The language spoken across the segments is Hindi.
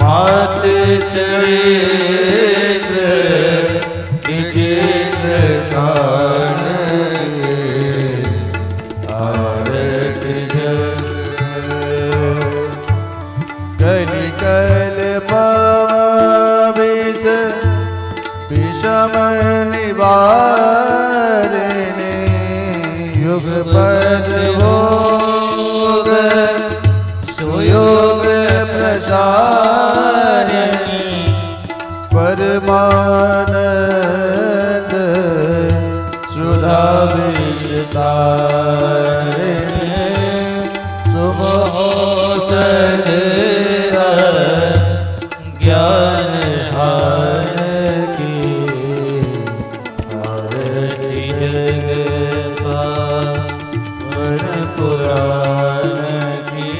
मात चरित्र विचित्र आरत जग कलिकल पविस विषम निवारिणी युग पद भोग सुयोग प्रसारिणी परमानंद सुधा विषतारिणी सुमोषण ज्ञान हार की आरती जग पावन पुराण की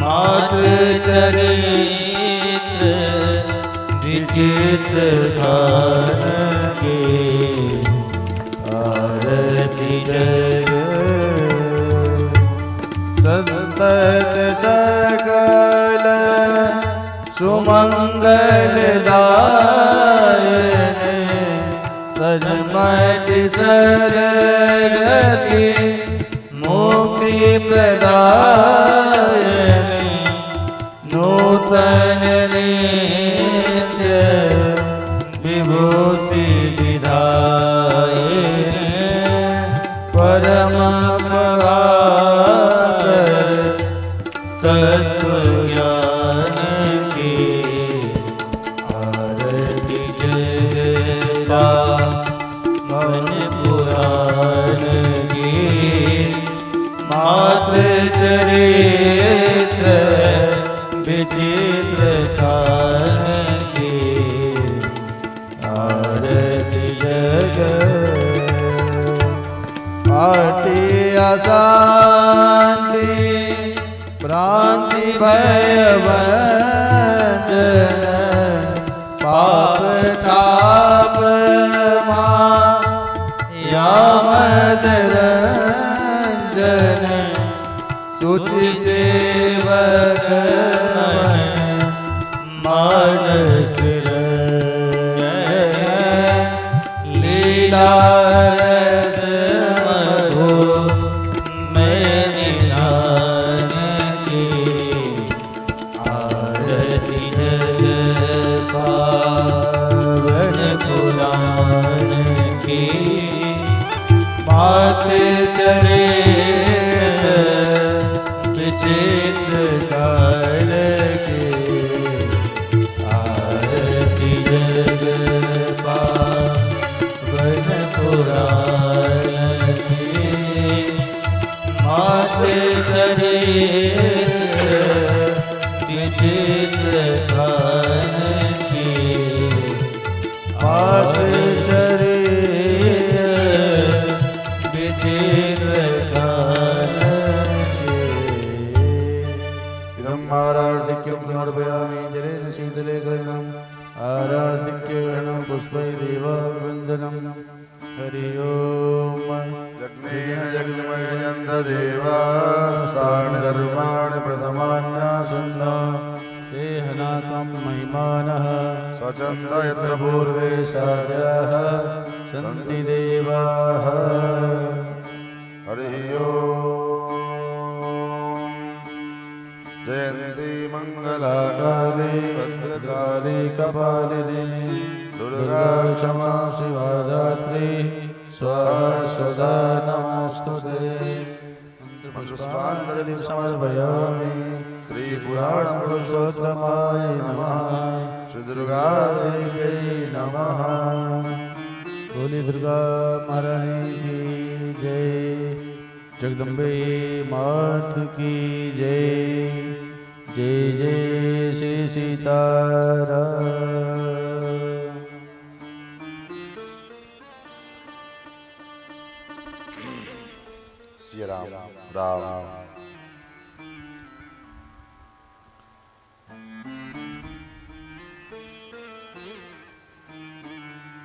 मातृ चरित्र विचित्र खान की आरती जग संतत सकल सुमंगलदायिनी सजमति सरगति मुक्ति प्रदायिनी नूतन नित्य विभूति विधायिनी परम तत्व ज्ञान की आरती जग पावन पुराण की मातृ चरित्र विचित्र खान की आरती जग आरती अशांति भ्रांति भयवंजन पाप ताप यामद रंजन सुचि सेवक मानस लीला रस मधु में निधान की आरती जग पावन पुराण की मात चरित्र विचित्र काल की आरती जग पावन पुराण की मात चरित्र विचित्र खान की मात चरित्र विचित्र खान की इदं आराधिक्यं समर्पयामि जलेन शीतले गणम् आराधिक्येन पुष्पै देवावन्दनं हरि ओम यज्ञेन यज्ञमयन्त देवास्तानि धर्माणि प्रथमान्यासन्ना देहनाकं महिमानः स्वचन्द यत्र पूर्वे सार्याः सन्ति देवाः हरिः ओम् जयन्ती मङ्गलाकाले भद्रकाली कपालिनी दुर्गा क्षमा शिवा दात्री स्वाहा स्वधा नमोस्तुते पुष्पाञ्जलिं समर्पयामि श्रीपुराणपुरुषोत्तमाय नमः श्रीदुर्गादेव्यै नमः बोली दुर्गा महारानी की जय जगदम्बे मात की जय जय जय श्री सीताराम श्री राम राम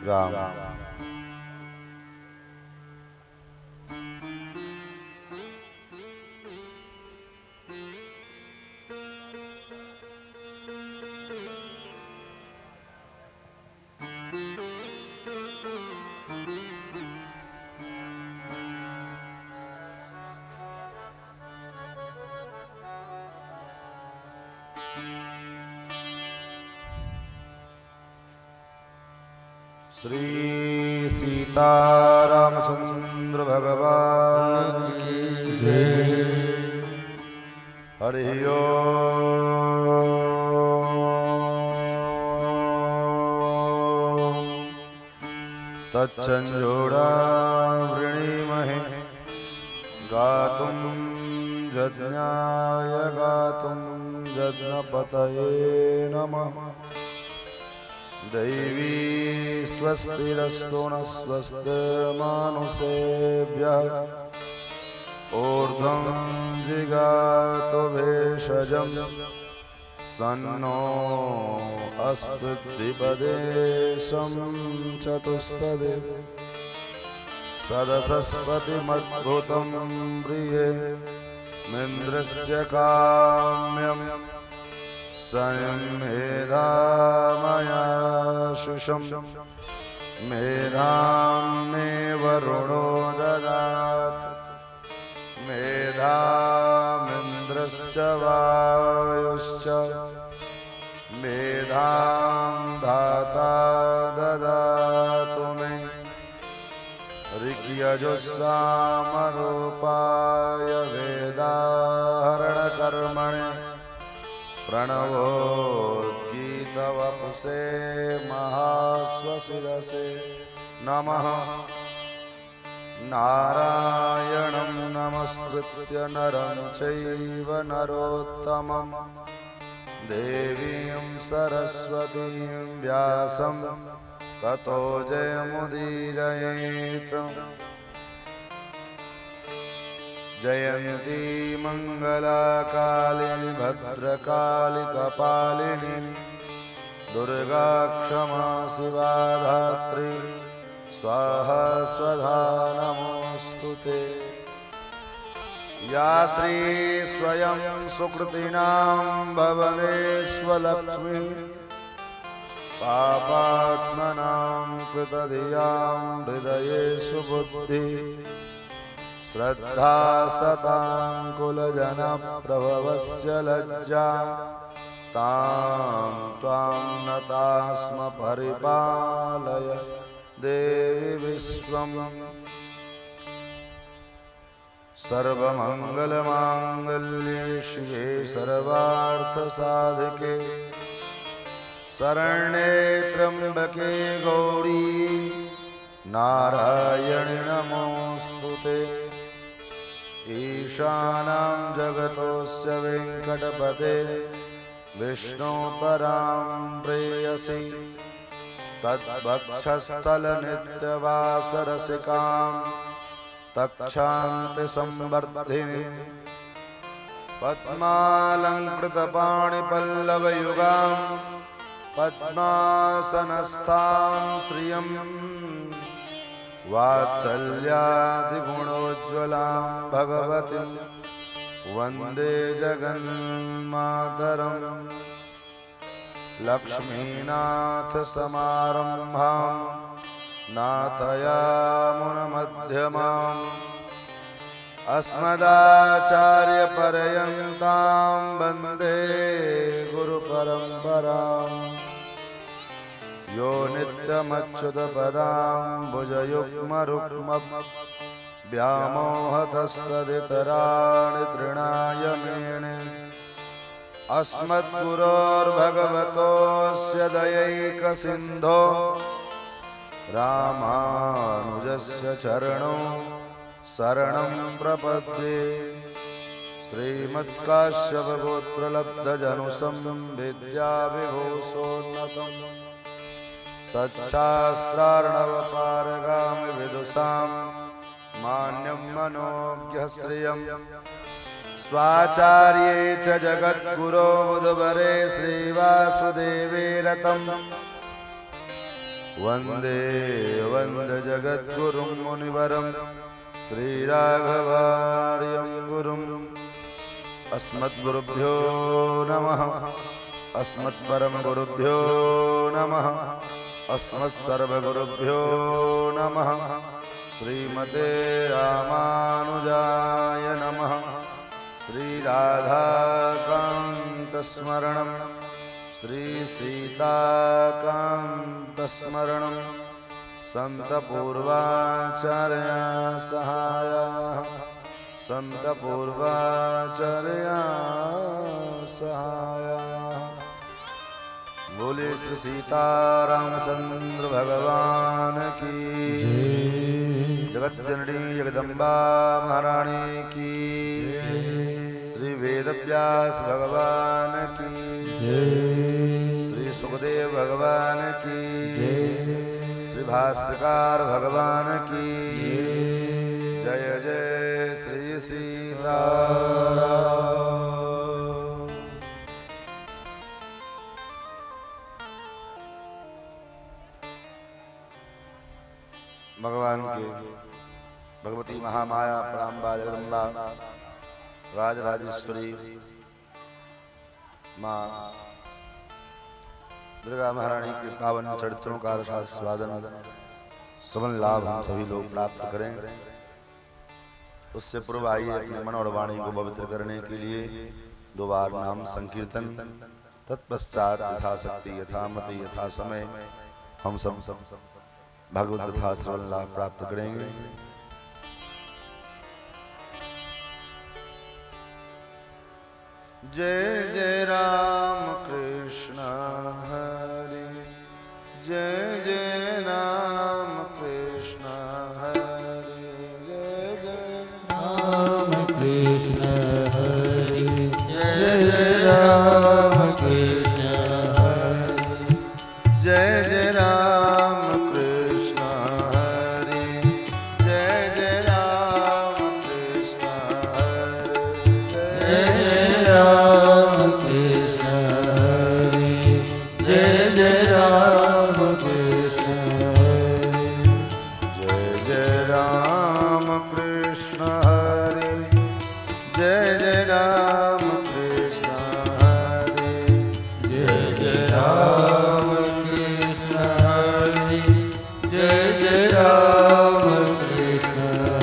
राम श्री सीतारामचंद्र भगवान की जय। हरि ओम। तच्चंजोड़ा वृणीमहे गातुं यज्ञाय गातुं यज्ञपतये नमः। दैवी स्वस्तिरस्तु नः स्वस्तिर्मानुषेभ्यः ऊर्ध्वं जिगातु भेषजं सन्नो अस्तु द्विपदे शं चतुष्पदे सदसस्पतिमद्भुतं प्रिये मिन्द्रस्य काम्यं संमेधामया शुशं मेधां मे वरुणो ददातु मेधामिन्द्रश्च वायुश्च मेधां धाता ददातु मे। ऋग्यजुस्सामरूपाय वेदाहरणकर्मणे प्रणवोद्गीतवपुषे महाश्वशिरसे नमः। नारायणं नमस्कृत्य नरं चैव नरोत्तमं देवीं सरस्वतीं व्यासं ततो जयमुदीरयेत्। जयन्ती मङ्गलाकाली भद्रकाली कपालिनी दुर्गा क्षमा शिवा धात्री स्वाहा स्वधा नमोऽस्तुते। या श्री स्वयं सुकृतिनां भवनेष्वलक्ष्मी पापात्मनां कृतधियां हृदयेषु बुद्धि श्रद्धा सतां कुलजनप्रभवस्य लज्जा तां त्वां नतास्म परिपालय देवी विश्वम्। सर्वमङ्गलमाङ्गल्ये शिवे सर्वार्थसाधिके शरण्ये त्र्यम्बके गौरी नारायणि नमोऽस्तुते। ईशानां जगतोऽस्य वेङ्कटपते विष्णुपरां प्रेयसी तद्वक्षस्थलनित्यवासरसिकां तक्षान्ति संवर्धिनी पद्मालङ्कृतपाणिपल्लवयुगां पद्मासनस्थां श्रियं वात्सल्यादिगुणोज्ज्वलां भगवतीं वन्दे जगन्मातरम्। लक्ष्मीनाथसमारम्भां नाथयामुनमध्यमाम् अस्मदाचार्यपर्यन्तां वन्दे गुरुपरम्पराम्। यो नित्यमच्युतपदाम्बुजयुग्मरुक्म व्यामोहतस्तदितराणि तृणाय मेने अस्मद्गुरोर्भगवतोऽस्य दयैकसिन्धो रामानुजस्य चरणौ शरणं प्रपद्ये। श्रीमत्काश्यपगोत्रलब्धजनुसंविद्याविभूषोन्नतं सच्छास्त्रार्णवपारगामि विदुषां मान्यं मनोज्ञश्रियं स्वाचार्ये च जगद्गुरो बुधवरे श्रीवासुदेवे रतं वन्दे वन्दे जगद्गुरुं मुनिवरं श्रीराघवार्यं गुरुम्। अस्मद्गुरुभ्यो नमः। अस्मत्परमगुरुभ्यो नमः। अस्मत्सर्वगुरुभ्यो नमः। श्रीमते रामानुजाय नमः। श्रीराधाकान्तस्मरणं श्रीसीताकान्तस्मरणं सन्तपूर्वाचार्या सहायाः सन्तपूर्वाचार्या सहायाः। बोले श्री सीतारामचंद्र भगवान की जगत जननी जगदम्बा महारानी की श्री वेदव्यास भगवान की श्री सुखदेव भगवान की श्री भाष्यकार भगवान की जय जय श्री सीताराम। भगवान के भगवती महामाया पराम्बा जगदम्बा राजराजेश्वरी माँ दुर्गा महारानी के पावन चरित्रों का रसास्वादन सबन लाभ हम सभी लोग प्राप्त करें। उससे पूर्व आइए अपने मन और वाणी को पवित्र करने के लिए 2 बार नाम संकीर्तन, तत्पश्चात यथाशक्ति यथामति यथा समय हम सब भगवत कथा श्रवण लाभ प्राप्त करेंगे। जय जय राम कृष्ण हरे जय जय राम कृष्ण हरे जय जय राम कृष्ण हरे जय जय राम कृष्ण हरे जय जय राम कृष्ण हरे जय जय राम कृष्ण हरे जय राम कृष्ण हरे जय जय राम कृष्ण हरे जय जय राम कृष्ण हरे जय जय राम कृष्ण हरे जय जय राम कृष्ण हरे जय जय राम कृष्ण हरे जय जय राम कृष्ण हरे जय जय राम कृष्ण हरे जय जय राम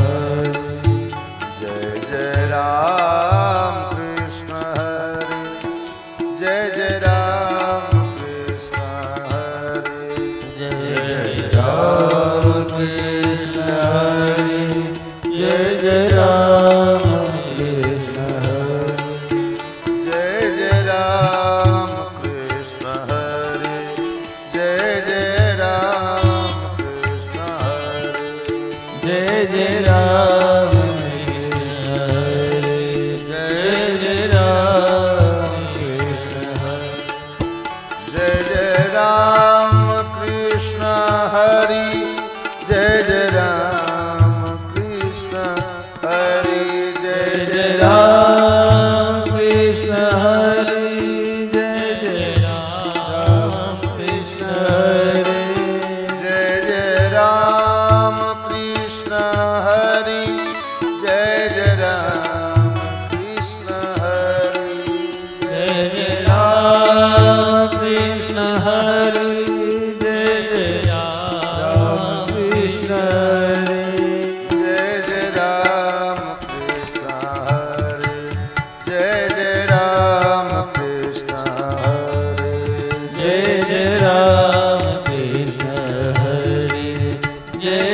कृष्ण हरे जय जय राम कृष्ण हरे जय जय राम कृष्ण हरे जय जय राम कृष्ण हरे जय जय राम कृष्ण हरे जय जय राम कृष्ण हरे जय जय राम कृष्ण हरि जय जय राम कृष्ण हरि जय जय जय जय राम कृष्ण हरे जय जय राम कृष्ण हरे जय जय राम कृष्ण हरि जय जय राम कृष्ण हरि जय जय राम कृष्ण हरे जय जय राम कृष्ण हरे जय जय राम कृष्ण हरे जय जय राम कृष्ण हरे जय जय राम कृष्ण हरे जय जय राम कृष्ण हरे जय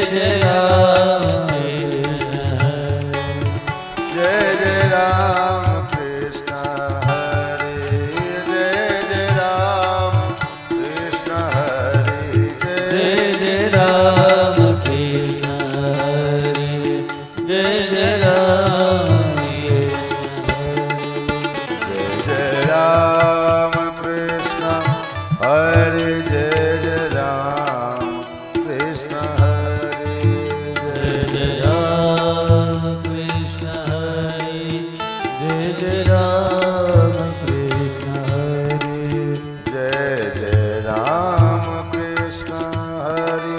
जय राम कृष्ण हरे जय जय राम कृष्ण हरे जय जय राम कृष्ण हरे जय जय राम जय जय राम कृष्ण हरे जय जय राम कृष्ण हरे जय जय राम कृष्ण हरे जय जय राम कृष्ण हरे जय जय राम कृष्ण हरे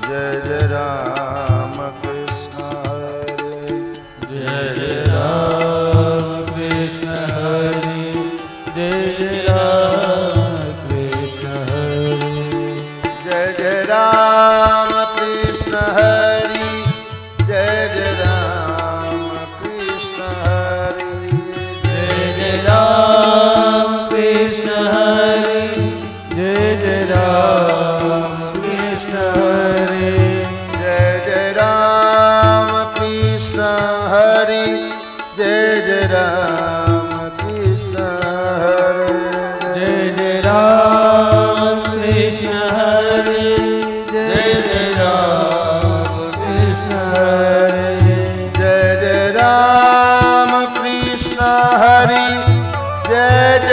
जय जय राम कृष्ण हरे जय जय राम कृष्ण हरे जय जय राम कृष्ण हरे जय जय राम कृष्ण हरि जय जय राम कृष्ण हरि जय जय राम कृष्ण हरे जय जय राम कृष्ण हरे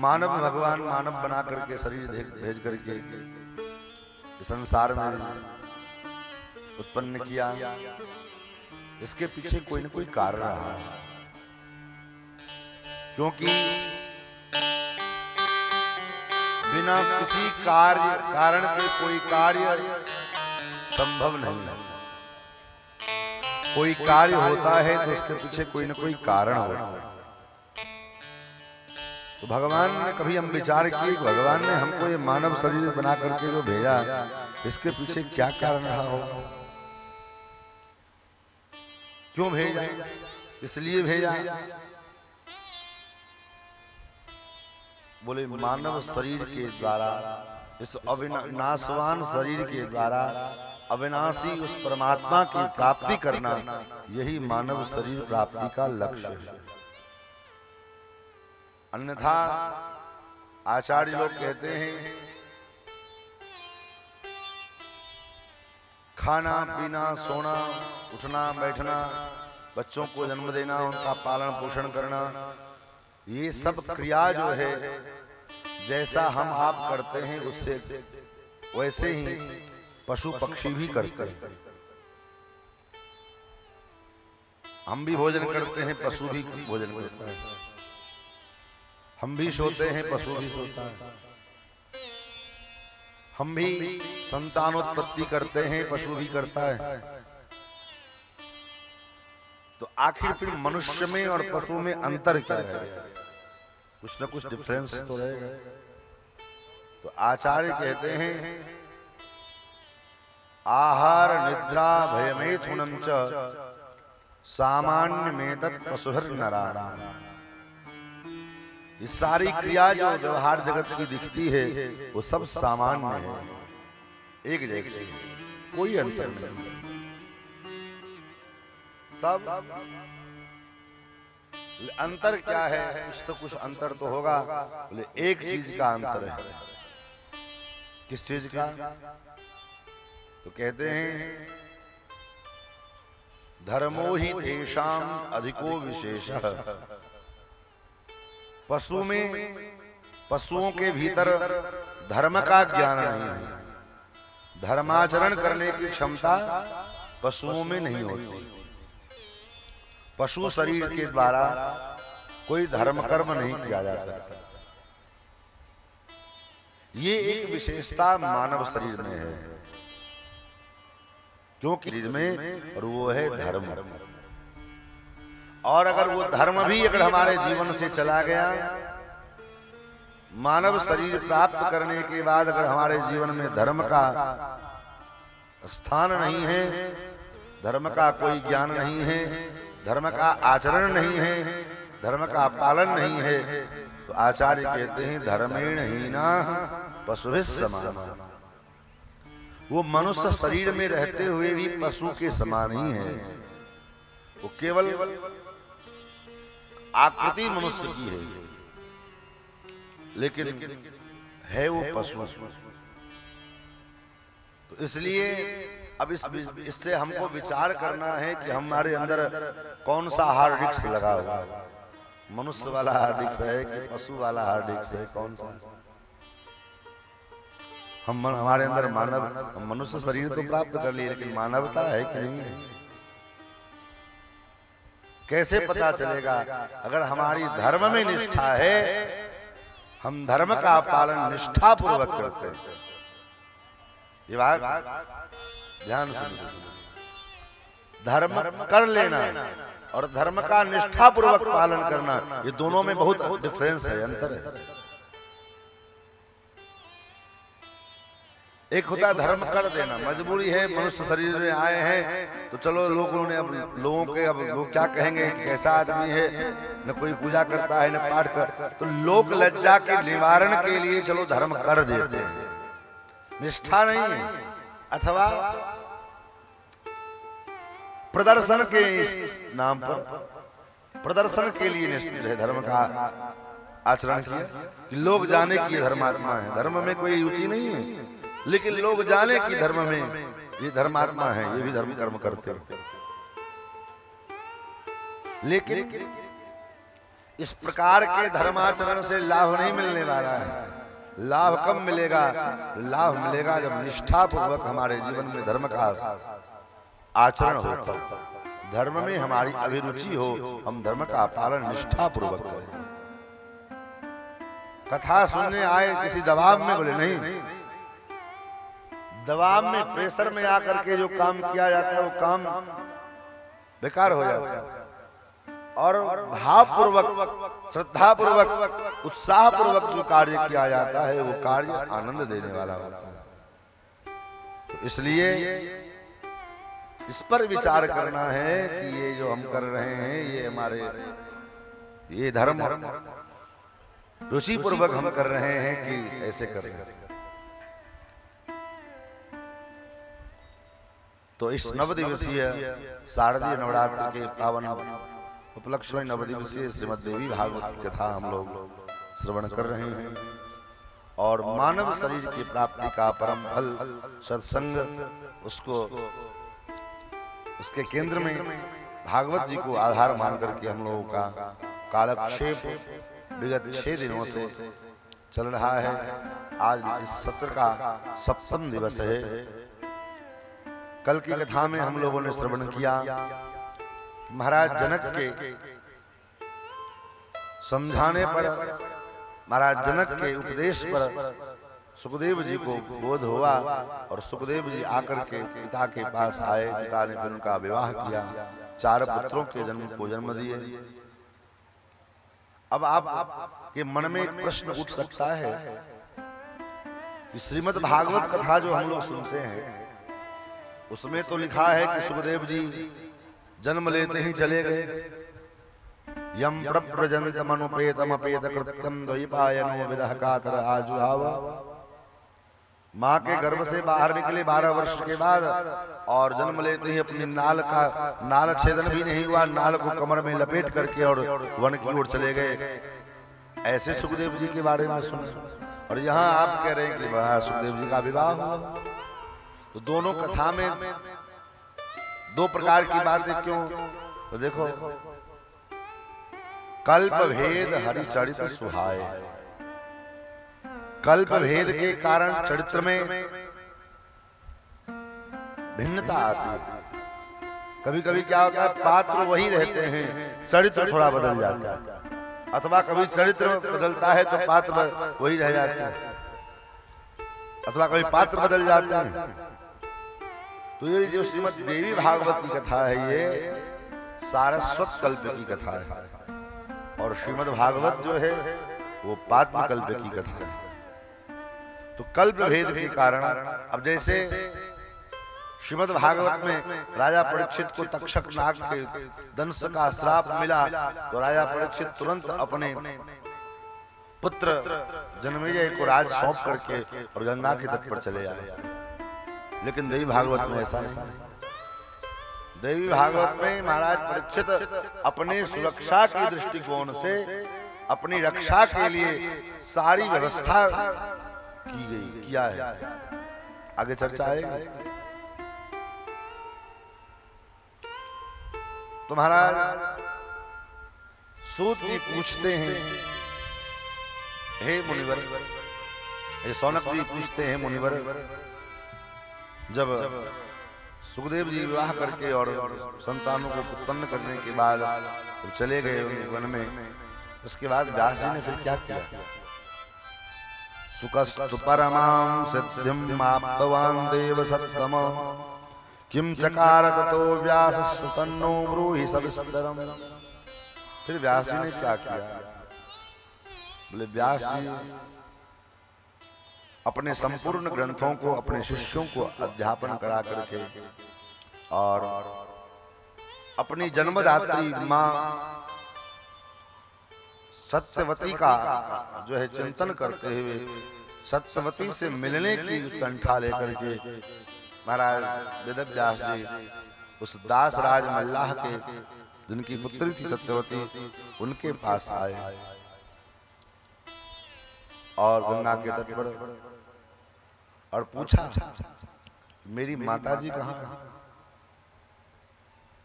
मानव भगवान मानव बना करके शरीर भेज करके संसार में उत्पन्न किया, इसके पीछे कोई न कोई कारण रहा, क्योंकि बिना किसी कारण के कोई कार्य संभव नहीं है। कोई कार्य होता है तो उसके पीछे कोई न कोई कारण होता है। तो भगवान ने कभी हम विचार किए कि भगवान ने हमको ये मानव शरीर बना करके जो भेजा, इसके पीछे क्या कारण रहा हो, क्यों भेजा, इसलिए भेजा। बोले मानव शरीर के द्वारा, इस अविनाशवान शरीर के द्वारा अविनाशी उस परमात्मा की प्राप्ति करना, यही मानव शरीर प्राप्ति का लक्ष्य है। अन्यथा आचार्य लोग कहते हैं खाना पीना सोना उठना बैठना, बच्चों को जन्म देना, उनका पालन पोषण करना, ये सब क्रिया जो है जैसा हम आप करते हैं उससे वैसे ही पशु पक्षी भी करते हैं। हम भी भोजन करते हैं, पशु भी भोजन करता है। हम भी सोते हैं, पशु भी सोता है। हम भी संतानोत्पत्ति करते हैं, पशु भी करता है। तो आखिर फिर मनुष्य में और पशु में अंतर क्या है? कुछ न कुछ डिफरेंस तो रहेगा। तो आचार्य कहते हैं आहार निद्रा भयमैथुनम च सामान्य में तत् पशुभिर नराणाम्। ये सारी क्रिया जो व्यवहार जगत की दिखती है वो सब सामान्य है, एक जैसे, कोई अंतर नहीं। तब अंतर क्या है? कुछ तो कुछ अंतर तो होगा। बोले एक चीज का अंतर है। किस चीज का? तो कहते हैं धर्मो ही तेषाम अधिको विशेषः। पशु में, पशुओं के भीतर धर्म का ज्ञान नहीं है, धर्माचरण करने की क्षमता पशुओं में नहीं होती। पशु शरीर के द्वारा कोई धर्म कर्म नहीं किया जा सकता। ये एक विशेषता मानव शरीर में है, क्योंकि शरीर में और वो है धर्म। और अगर वो धर्म भी अगर हमारे जीवन से चला गया, मानव शरीर प्राप्त करने के बाद अगर हमारे जीवन में धर्म का स्थान नहीं है, धर्म का कोई ज्ञान नहीं है, धर्म का आचरण नहीं है, धर्म का पालन नहीं है, तो आचार्य कहते हैं धर्मेण हीना पशुभिः समान। वो मनुष्य शरीर में रहते हुए भी पशु के समान ही है। वो केवल आकृति मनुष्य की है, लेकिन है वो पशु। तो इसलिए अब इससे हमको विचार करना है कि हमारे अंदर कौन सा हार्ड डिस्क लगा हुआ है, मनुष्य वाला हार्ड डिस्क है कि पशु वाला हार्ड डिस्क है, कौन सा? हम हमारे अंदर मानव मनुष्य शरीर तो प्राप्त कर लिए, लेकिन मानवता है कि नहीं है? कैसे पता चलेगा? अगर हमारी धर्म में निष्ठा है, हम धर्म का पालन निष्ठा पूर्वक करते हैं। ये बात ध्यान से धर्म कर लेना और धर्म का निष्ठा पूर्वक पालन करना, ये दोनों में बहुत डिफरेंस है, अंतर है। एक होता है धर्म कर देना, मजबूरी है, मनुष्य शरीर में आए हैं तो चलो लोगों ने अब लोगों के अब लोग क्या कहेंगे, कैसा आदमी है, न कोई पूजा करता है न पाठ कर, तो लोक लज्जा के निवारण के लिए चलो धर्म कर देते हैं, निष्ठा नहीं है। अथवा प्रदर्शन के नाम पर, प्रदर्शन के लिए धर्म का आचरण किया कि लोग जाने की धर्मात्मा है। धर्म में कोई रुचि नहीं है, लेकिन लोग जाने की धर्म में ये धर्मात्मा है, ये भी धर्म कर्म करते हैं। लेकिन इस प्रकार के धर्माचरण से लाभ नहीं मिलने वाला है। लाभ कब मिलेगा? लाभ मिलेगा जब निष्ठा पूर्वक हमारे जीवन में धर्म का आचरण हो, तब धर्म में हमारी अभिरुचि हो, हम धर्म का पालन निष्ठा पूर्वक करें। कथा सुनने आए किसी दबाव में, बोले नहीं, दबाव में प्रेशर में आकर के जो काम किया जाता है वो काम बेकार हो जाता है। और भावपूर्वक, श्रद्धापूर्वक, उत्साहपूर्वक जो कार्य किया जाता है वो कार्य आनंद देने वाला होता है। तो इसलिए इस पर विचार करना है कि ये जो हम कर रहे हैं ये हमारे ये धर्म रुचि पूर्वक हम कर रहे हैं कि ऐसे कर रहे हैं। तो इस नवदिवसीय शारदीय नवरात्र के पावन उपलक्ष्य में नवदिवसीय श्रीमद देवी भागवत की कथा हम लोग श्रवण कर रहे हैं। और मानव शरीर की प्राप्ति का परम फल सत्संग, उसको उसके केंद्र में भागवत जी को आधार मान करके हम लोगों का कालक्षेप विगत 6 दिनों से चल रहा है। आज इस सत्र का 7वां दिवस है। कल की कथा में हम लोगों ने श्रवण किया महाराज जनक के समझाने पर, महाराज जनक के उपदेश पर सुखदेव जी को बोध हुआ और सुखदेव जी आकर के पिता के पास आए। पिता ने फिर उनका विवाह किया, 4 पुत्रों के जन्म को जन्म दिए। अब आप के मन में एक प्रश्न उठ सकता है कि श्रीमद् भागवत कथा जो हम लोग सुनते हैं उसमें तो लिखा है कि सुखदेव जी जन्म लेते ही चले गए। यम प्रव्रजन्तमनुपेतमपेत कृत्यं द्वैपायनो विरह कातर आजुहाव। माँ के गर्भ से बाहर निकले 12 वर्ष के बाद और जन्म लेते ही अपनी नाल छेदन भी नहीं हुआ, नाल को कमर में लपेट करके और वन की ओर चले गए। ऐसे सुखदेव जी के बारे में सुने और यहाँ आप कह रहे हैं कि महाराज सुखदेव जी का विवाह हुआ। तो दोनों कथा में 2 प्रकार की बातें क्यों? तो देखो, कल्प भेद हरि चरित्र सुहाए। कल्प भेद के कारण चरित्र में भिन्नता आती है। कभी कभी क्या होता है, पात्र वही रहते हैं, चरित्र थोड़ा बदल जाता है, अथवा कभी चरित्र बदलता है तो पात्र वही रह जाते हैं, अथवा कभी पात्र बदल जाते हैं। तो ये जो श्रीमद् देवी भागवत की कथा है ये सारस्वत कल्प की कथा है और श्रीमद् भागवत जो है वो पाद्म कल्प की कथा है। तो कल्प भेद के कारण, अब जैसे श्रीमद् भागवत में राजा परीक्षित को तक्षक नाग के दंश का श्राप मिला तो राजा परीक्षित तुरंत अपने पुत्र जन्मेजय को राज सौंप करके और गंगा के तट पर चले आए। लेकिन देवी भागवत में ऐसा नहीं। देवी भागवत में महाराज परीक्षित अपने सुरक्षा के दृष्टिकोण से अपनी रक्षा के लिए सारी व्यवस्था किया है। आगे चर्चा है। तो महाराज सूत जी पूछते हैं, हे मुनिवर, हे सौनक जी पूछते हैं मुनिवर, जब सुखदेव जी विवाह करके और संतानों को उत्पन्न करने के बाद जब चले गए वन में, उसके बाद व्यास जी ने फिर क्या किया? सुखस्तु परमां सिद्धिं आप्तवान् देव सत्तम किम चकार ततो व्यासस्य तन्नो ब्रूहि सविस्तरम। फिर व्यास जी ने क्या किया? बोले व्यास जी अपने संपूर्ण ग्रंथों को अपने शिष्यों को अध्यापन करा करके और अपनी जन्मदात्री मां सत्यवती का जो है चिंतन करते हुए सत्यवती से मिलने की उत्कंठा लेकर के महाराज वेदव्यास जी उस दास राज मल्लाह के जिनकी पुत्री थी सत्यवती, उनके पास आए और गंगा के तट पर और पूछा मेरी माताजी कहाँ है?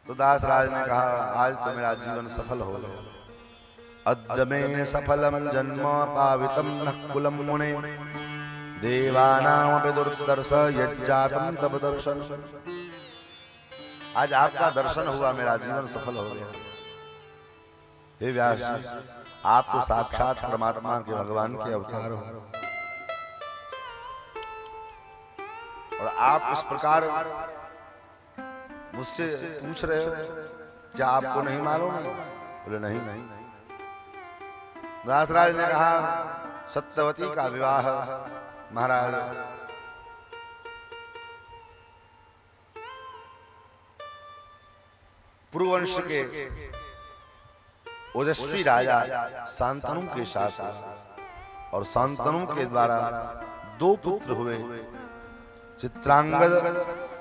तो दास राज ने कहा आज तो मेरा जीवन सफल हो गया, अद्य मे सफलम जन्म पावितम नः कुलम मुने देवानामपि दुर्दर्श यज्जातम तब दर्शन। आज आपका दर्शन हुआ, मेरा जीवन सफल हो गया। हे व्यास जी, आप तो साक्षात परमात्मा के भगवान के अवतार हो, और आप इस प्रकार मुझसे पूछ रहे हो, क्या आपको नहीं मालूम है? बोले नहीं। दासराज ने कहा सत्यवती का विवाह महाराज पुरुवंश के ओजस्वी राजा शांतनु के साथ, और शांतनु के द्वारा 2 पुत्र हुए, चित्रांगद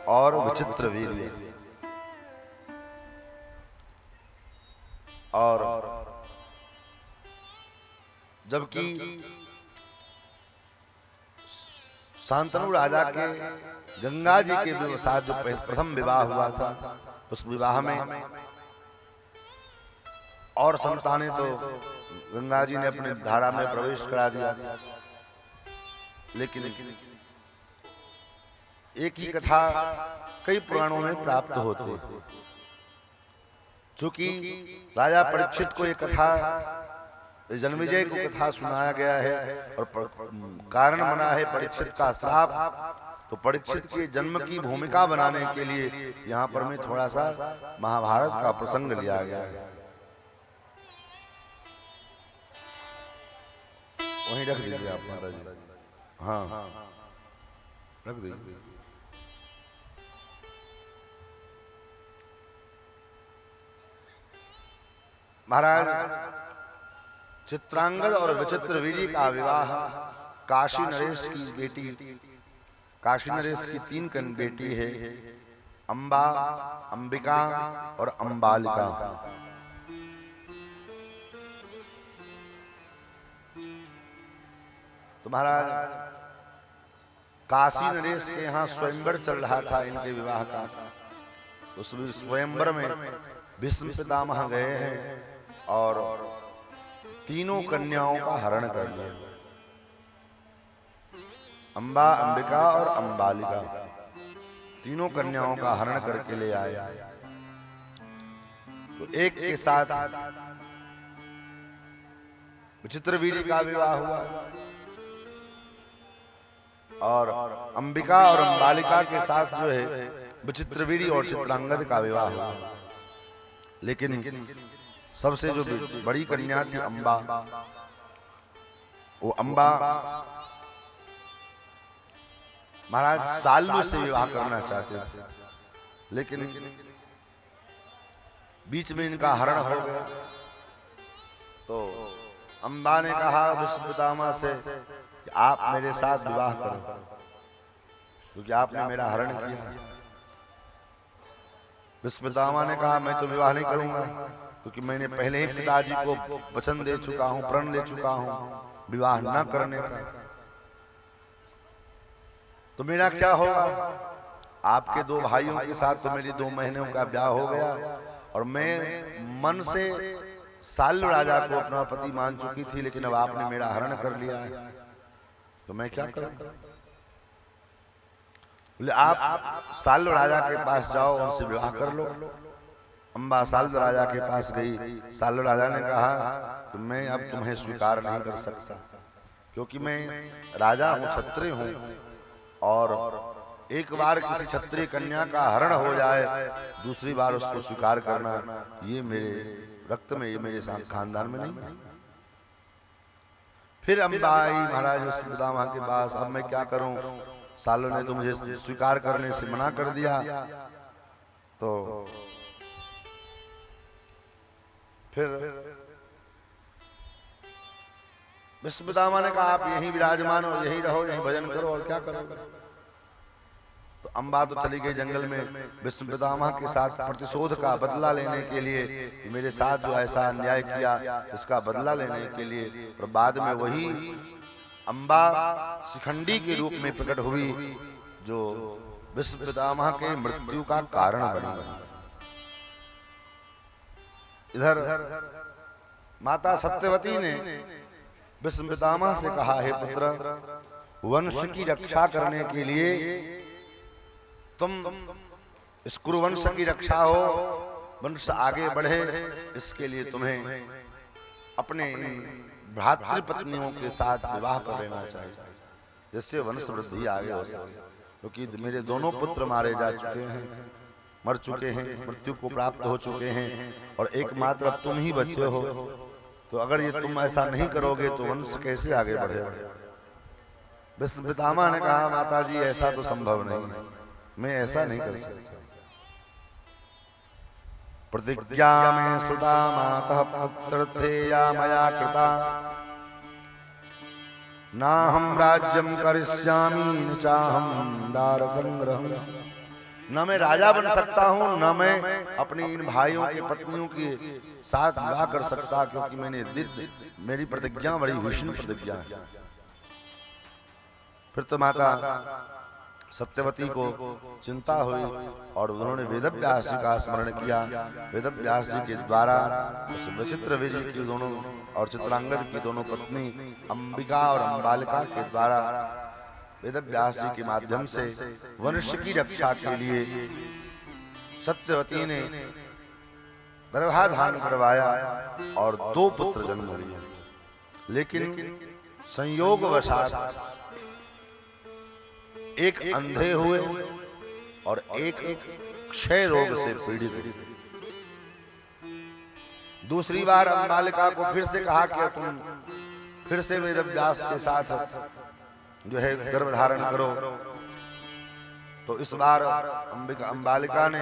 और विचित्रवीर। और जबकि शांतनु राजा के गंगा जी के साथ जो प्रथम विवाह हुआ था, उस विवाह में और संतानें तो गंगा जी ने अपने धारा में प्रवेश करा दिया, लेकिन एक ही कथा कई पुराणों में प्राप्त होती है। चूंकि राजा परीक्षित को एक कथा, जन्मेजय को कथा सुनाया गया है, और कारण बना है परीक्षित का श्राप, तो परीक्षित के जन्म की भूमिका बनाने के लिए यहाँ पर मैं थोड़ा सा महाभारत का प्रसंग लिया गया है। वहीं रख दीजिए आप माता जी। हाँ, रख दीजिए। महाराज चित्रांगद और विचित्रवीर्य का विवाह काशी नरेश की बेटी, काशी नरेश की 3 बेटी है, अंबा, अंबिका और अंबालिका। तो महाराज काशी नरेश के यहाँ स्वयंवर चल रहा था इनके विवाह का। उस स्वयंवर में भीष्म पितामह गए हैं और 3 कन्याओं का हरण कर लिया, अंबा, अंबिका और अंबालिका। 3 कन्याओं का हरण करके ले आए। तो एक के साथ विचित्रवीर्य का विवाह हुआ, और अंबिका और अंबालिका के साथ जो है विचित्रवीर्य और चित्रांगद का विवाह हुआ। लेकिन सबसे जो बड़ी कन्या थी अंबा, वो अंबा महाराज साल्लू से विवाह करना चाहते थे, लेकिन बीच में इनका हरण हो गया। तो अंबा ने कहा भीष्म पितामह से कि आप मेरे साथ विवाह करो, क्योंकि आपने मेरा हरण किया। भीष्म पितामह ने कहा मैं तो विवाह नहीं करूंगा, क्योंकि मैंने पहले ही पिताजी को वचन दे चुका हूं, प्रण ले चुका हूं विवाह न करने का। तो मेरा क्या होगा? आपके 2 भाइयों के साथ तो मेरी 2 महीनों का ब्याह हो गया, और मैं मन से साल्लू राजा को अपना पति मान चुकी थी, लेकिन अब आपने मेरा हरण कर लिया है, तो मैं क्या करूं? बोले आप साल्लू राजा के पास जाओ, उनसे विवाह कर लो। अंबा साल्लू राजा के पास गई। साल्लू राजा ने कहा कि मैं अब तुम्हें स्वीकार नहीं कर सकता, क्योंकि मैं राजा हूं, क्षत्रिय हूं, और एक बार किसी क्षत्रिय कन्या का हरण हो जाए, दूसरी बार उसको स्वीकार करना ये मेरे रक्त में, ये मेरे खानदान में नहीं। फिर अंबा आई महाराज भीष्म पितामह के पास। अब मैं क्या करूं? सालों ने तो मुझे स्वीकार करने से मना कर दिया। तो फिर भीष्म पितामह ने कहा आप यहीं विराजमान हो, यहीं रहो, यहीं भजन करो, और क्या करो। तो अंबा तो चली गई जंगल में भीष्म पितामह के साथ प्रतिशोध का बदला लेने के लिए, मेरे साथ जो ऐसा अन्याय किया इसका बदला लेने के लिए। और बाद में वही अंबा शिखंडी के रूप में प्रकट हुई, जो भीष्म पितामह के मृत्यु का कारण बनी। इधर माता सत्यवती ने भीष्म पितामह से कहा, हे पुत्र, वंश की रक्षा करने के लिए तुम इस कुरुवंश की रक्षा हो, वंश आगे बढ़े, इसके लिए तुम्हें अपने भ्रातृ पत्नियों के साथ विवाह कर लेना चाहिए, जिससे वंश वृद्धि आगे हो सके। क्योंकि मेरे दोनों पुत्र मारे जा चुके हैं, मर चुके हैं, मृत्यु को प्राप्त हो चुके हैं, और एकमात्र अब तुम ही बचे हो। तो अगर ये तुम ऐसा नहीं करोगे तो वंश कैसे आगे बढ़ेगा? भीष्म पितामह ने कहा, माता जी ऐसा तो संभव नहीं है, मैं ऐसा नहीं कर सकता। प्रतिज्ञा में स्तुता मातः पुत्रर्थेया मया कृता, ना हम राज्यम करिष्यामि न चाहम दार संग्रह। न मैं राजा बन सकता हूँ, न मैं अपने इन भाइयों की पत्नियों के साथ विवाह कर सकता, क्योंकि मेरी प्रतिज्ञा बड़ी भीषण प्रतिज्ञा है। फिर तो माता सत्यवती को चिंता हुई और उन्होंने वेदव्यास जी का स्मरण किया। वेदव्यास जी के द्वारा उस विचित्र वीर्य की दोनों और चित्रांगद की दोनों पत्नी अंबिका और अंबालिका के द्वारा वेदव्यास जी के माध्यम से वंश की रक्षा के लिए सत्यवती ने गर्भाधान करवाया और 2 पुत्र जन्म लिए। लेकिन संयोगवशात एक अंधे हुए और एक क्षय रोग से पीड़ित हुए। दूसरी बार अंबालिका को फिर से कहा कि तुम फिर से वेदव्यास के साथ जो है गर्भ धारण करो। तो इस बार अंबालिका ने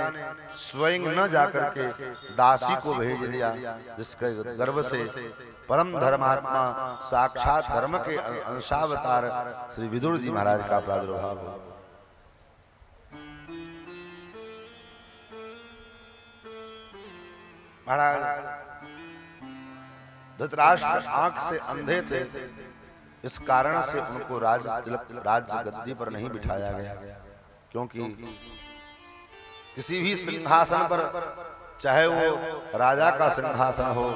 स्वयं न जाकर के दासी को भेज दिया, जिसके गर्भ से परम धर्मात्मा साक्षात धर्म के अंशावतार श्री विदुर जी महाराज का प्रादुर्भाव हुआ। महाराज धृतराष्ट्र आंख से अंधे थे, इस कारण से उनको राज्य गद्दी पर नहीं बिठाया गया, क्योंकि किसी भी सिंहासन पर, चाहे वो राजा का सिंहासन हो,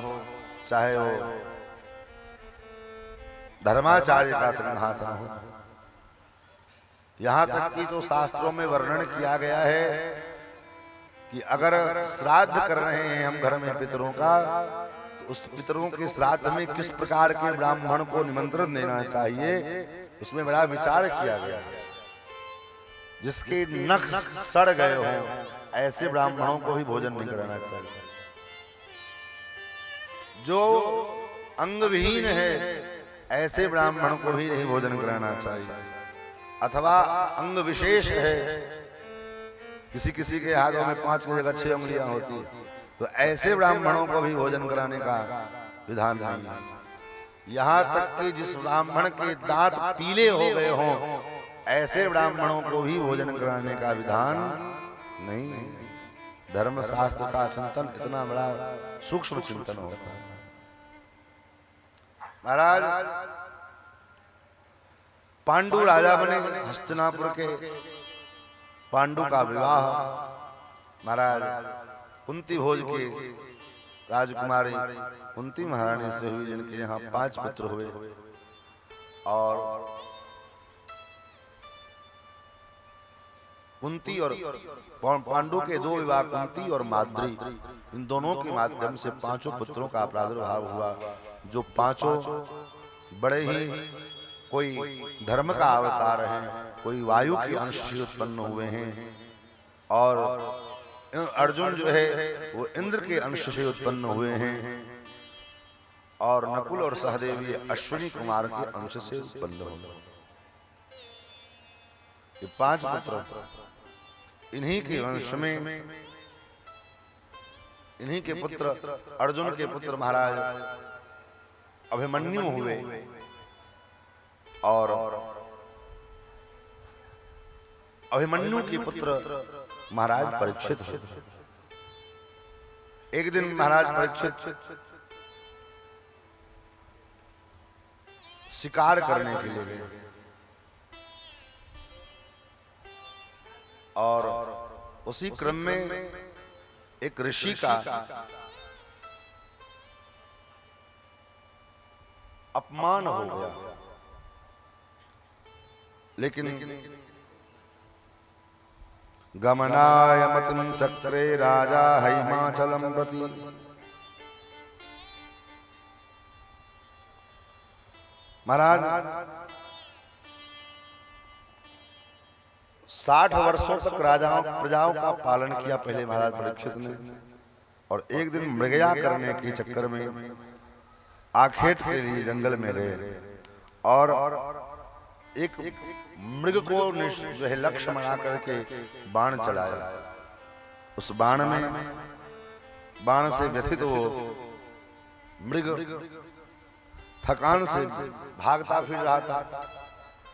चाहे वो धर्माचार्य का सिंहासन हो, यहां तक कि तो शास्त्रों में वर्णन किया गया है कि अगर श्राद्ध कर रहे हैं हम घर में पितरों का, तो उस पितरों के श्राद्ध में किस प्रकार के ब्राह्मण को निमंत्रण देना चाहिए, उसमें बड़ा विचार किया गया है। जिसके नख सड़ गए हों, ऐसे ब्राह्मणों को भी भोजन नहीं कराना चाहिए। जो अंग विहीन है, ऐसे ब्राह्मण को भी नहीं भोजन कराना चाहिए। अथवा अंग विशेष है, किसी किसी के हाथों में 5 की जगह 6 उंगलियां होती, तो ऐसे ब्राह्मणों को भी भोजन कराने का विधान नहीं है। यहाँ तक कि जिस ब्राह्मण के दांत पीले हो गए हों, ऐसे ब्राह्मणों को भी भोजन कराने का विधान नहीं है। धर्मशास्त्र का चिंतन इतना बड़ा सूक्ष्म चिंतन होता है। महाराज पांडु राजा बने, हस्तिनापुर के पांडु का विवाह महाराज कुंती भोज की राजकुमारी कुंती महारानी से हुई, जिनके यहाँ 5 पुत्र हुए। और कुंती और पांडु के 2 विवाह, कुंती और माद्री, इन दोनों के माध्यम से 5 पुत्रों का प्रादुर्भाव हुआ, जो 5 बड़े ही कोई धर्म का अवतार हैं, कोई वायु के अंश से उत्पन्न हुए हैं, और अर्जुन जो है वो इंद्र के अंश से उत्पन्न हुए हैं, और नकुल और सहदेव ये अश्विनी कुमार के अंश से उत्पन्न हुए। ये 5 पुत्र, इन्हीं के वंश में इन्हीं के पुत्र अर्जुन के पुत्र महाराज अभिमन्यु हुए, और अभिमन्यु के पुत्र महाराज परीक्षित हुए। एक दिन महाराज परीक्षित शिकार करने के लिए गए, और उसी क्रम में एक ऋषि का अपमान हो गया। लेकिन गमनाय मतिं चक्रे राजा हिमाचलम प्रति। महाराज 60 वर्षों तक राजाओं प्रजाओं का पालन किया पहले महाराज परीक्षित ने, और एक दिन मृगया करने के चक्कर में आखेट के लिए जंगल में गए और एक मृग को जो है लक्ष्य बना करके बाण चलाया। उस बाण से व्यथित वो मृग थकान से भागता फिर रहा था।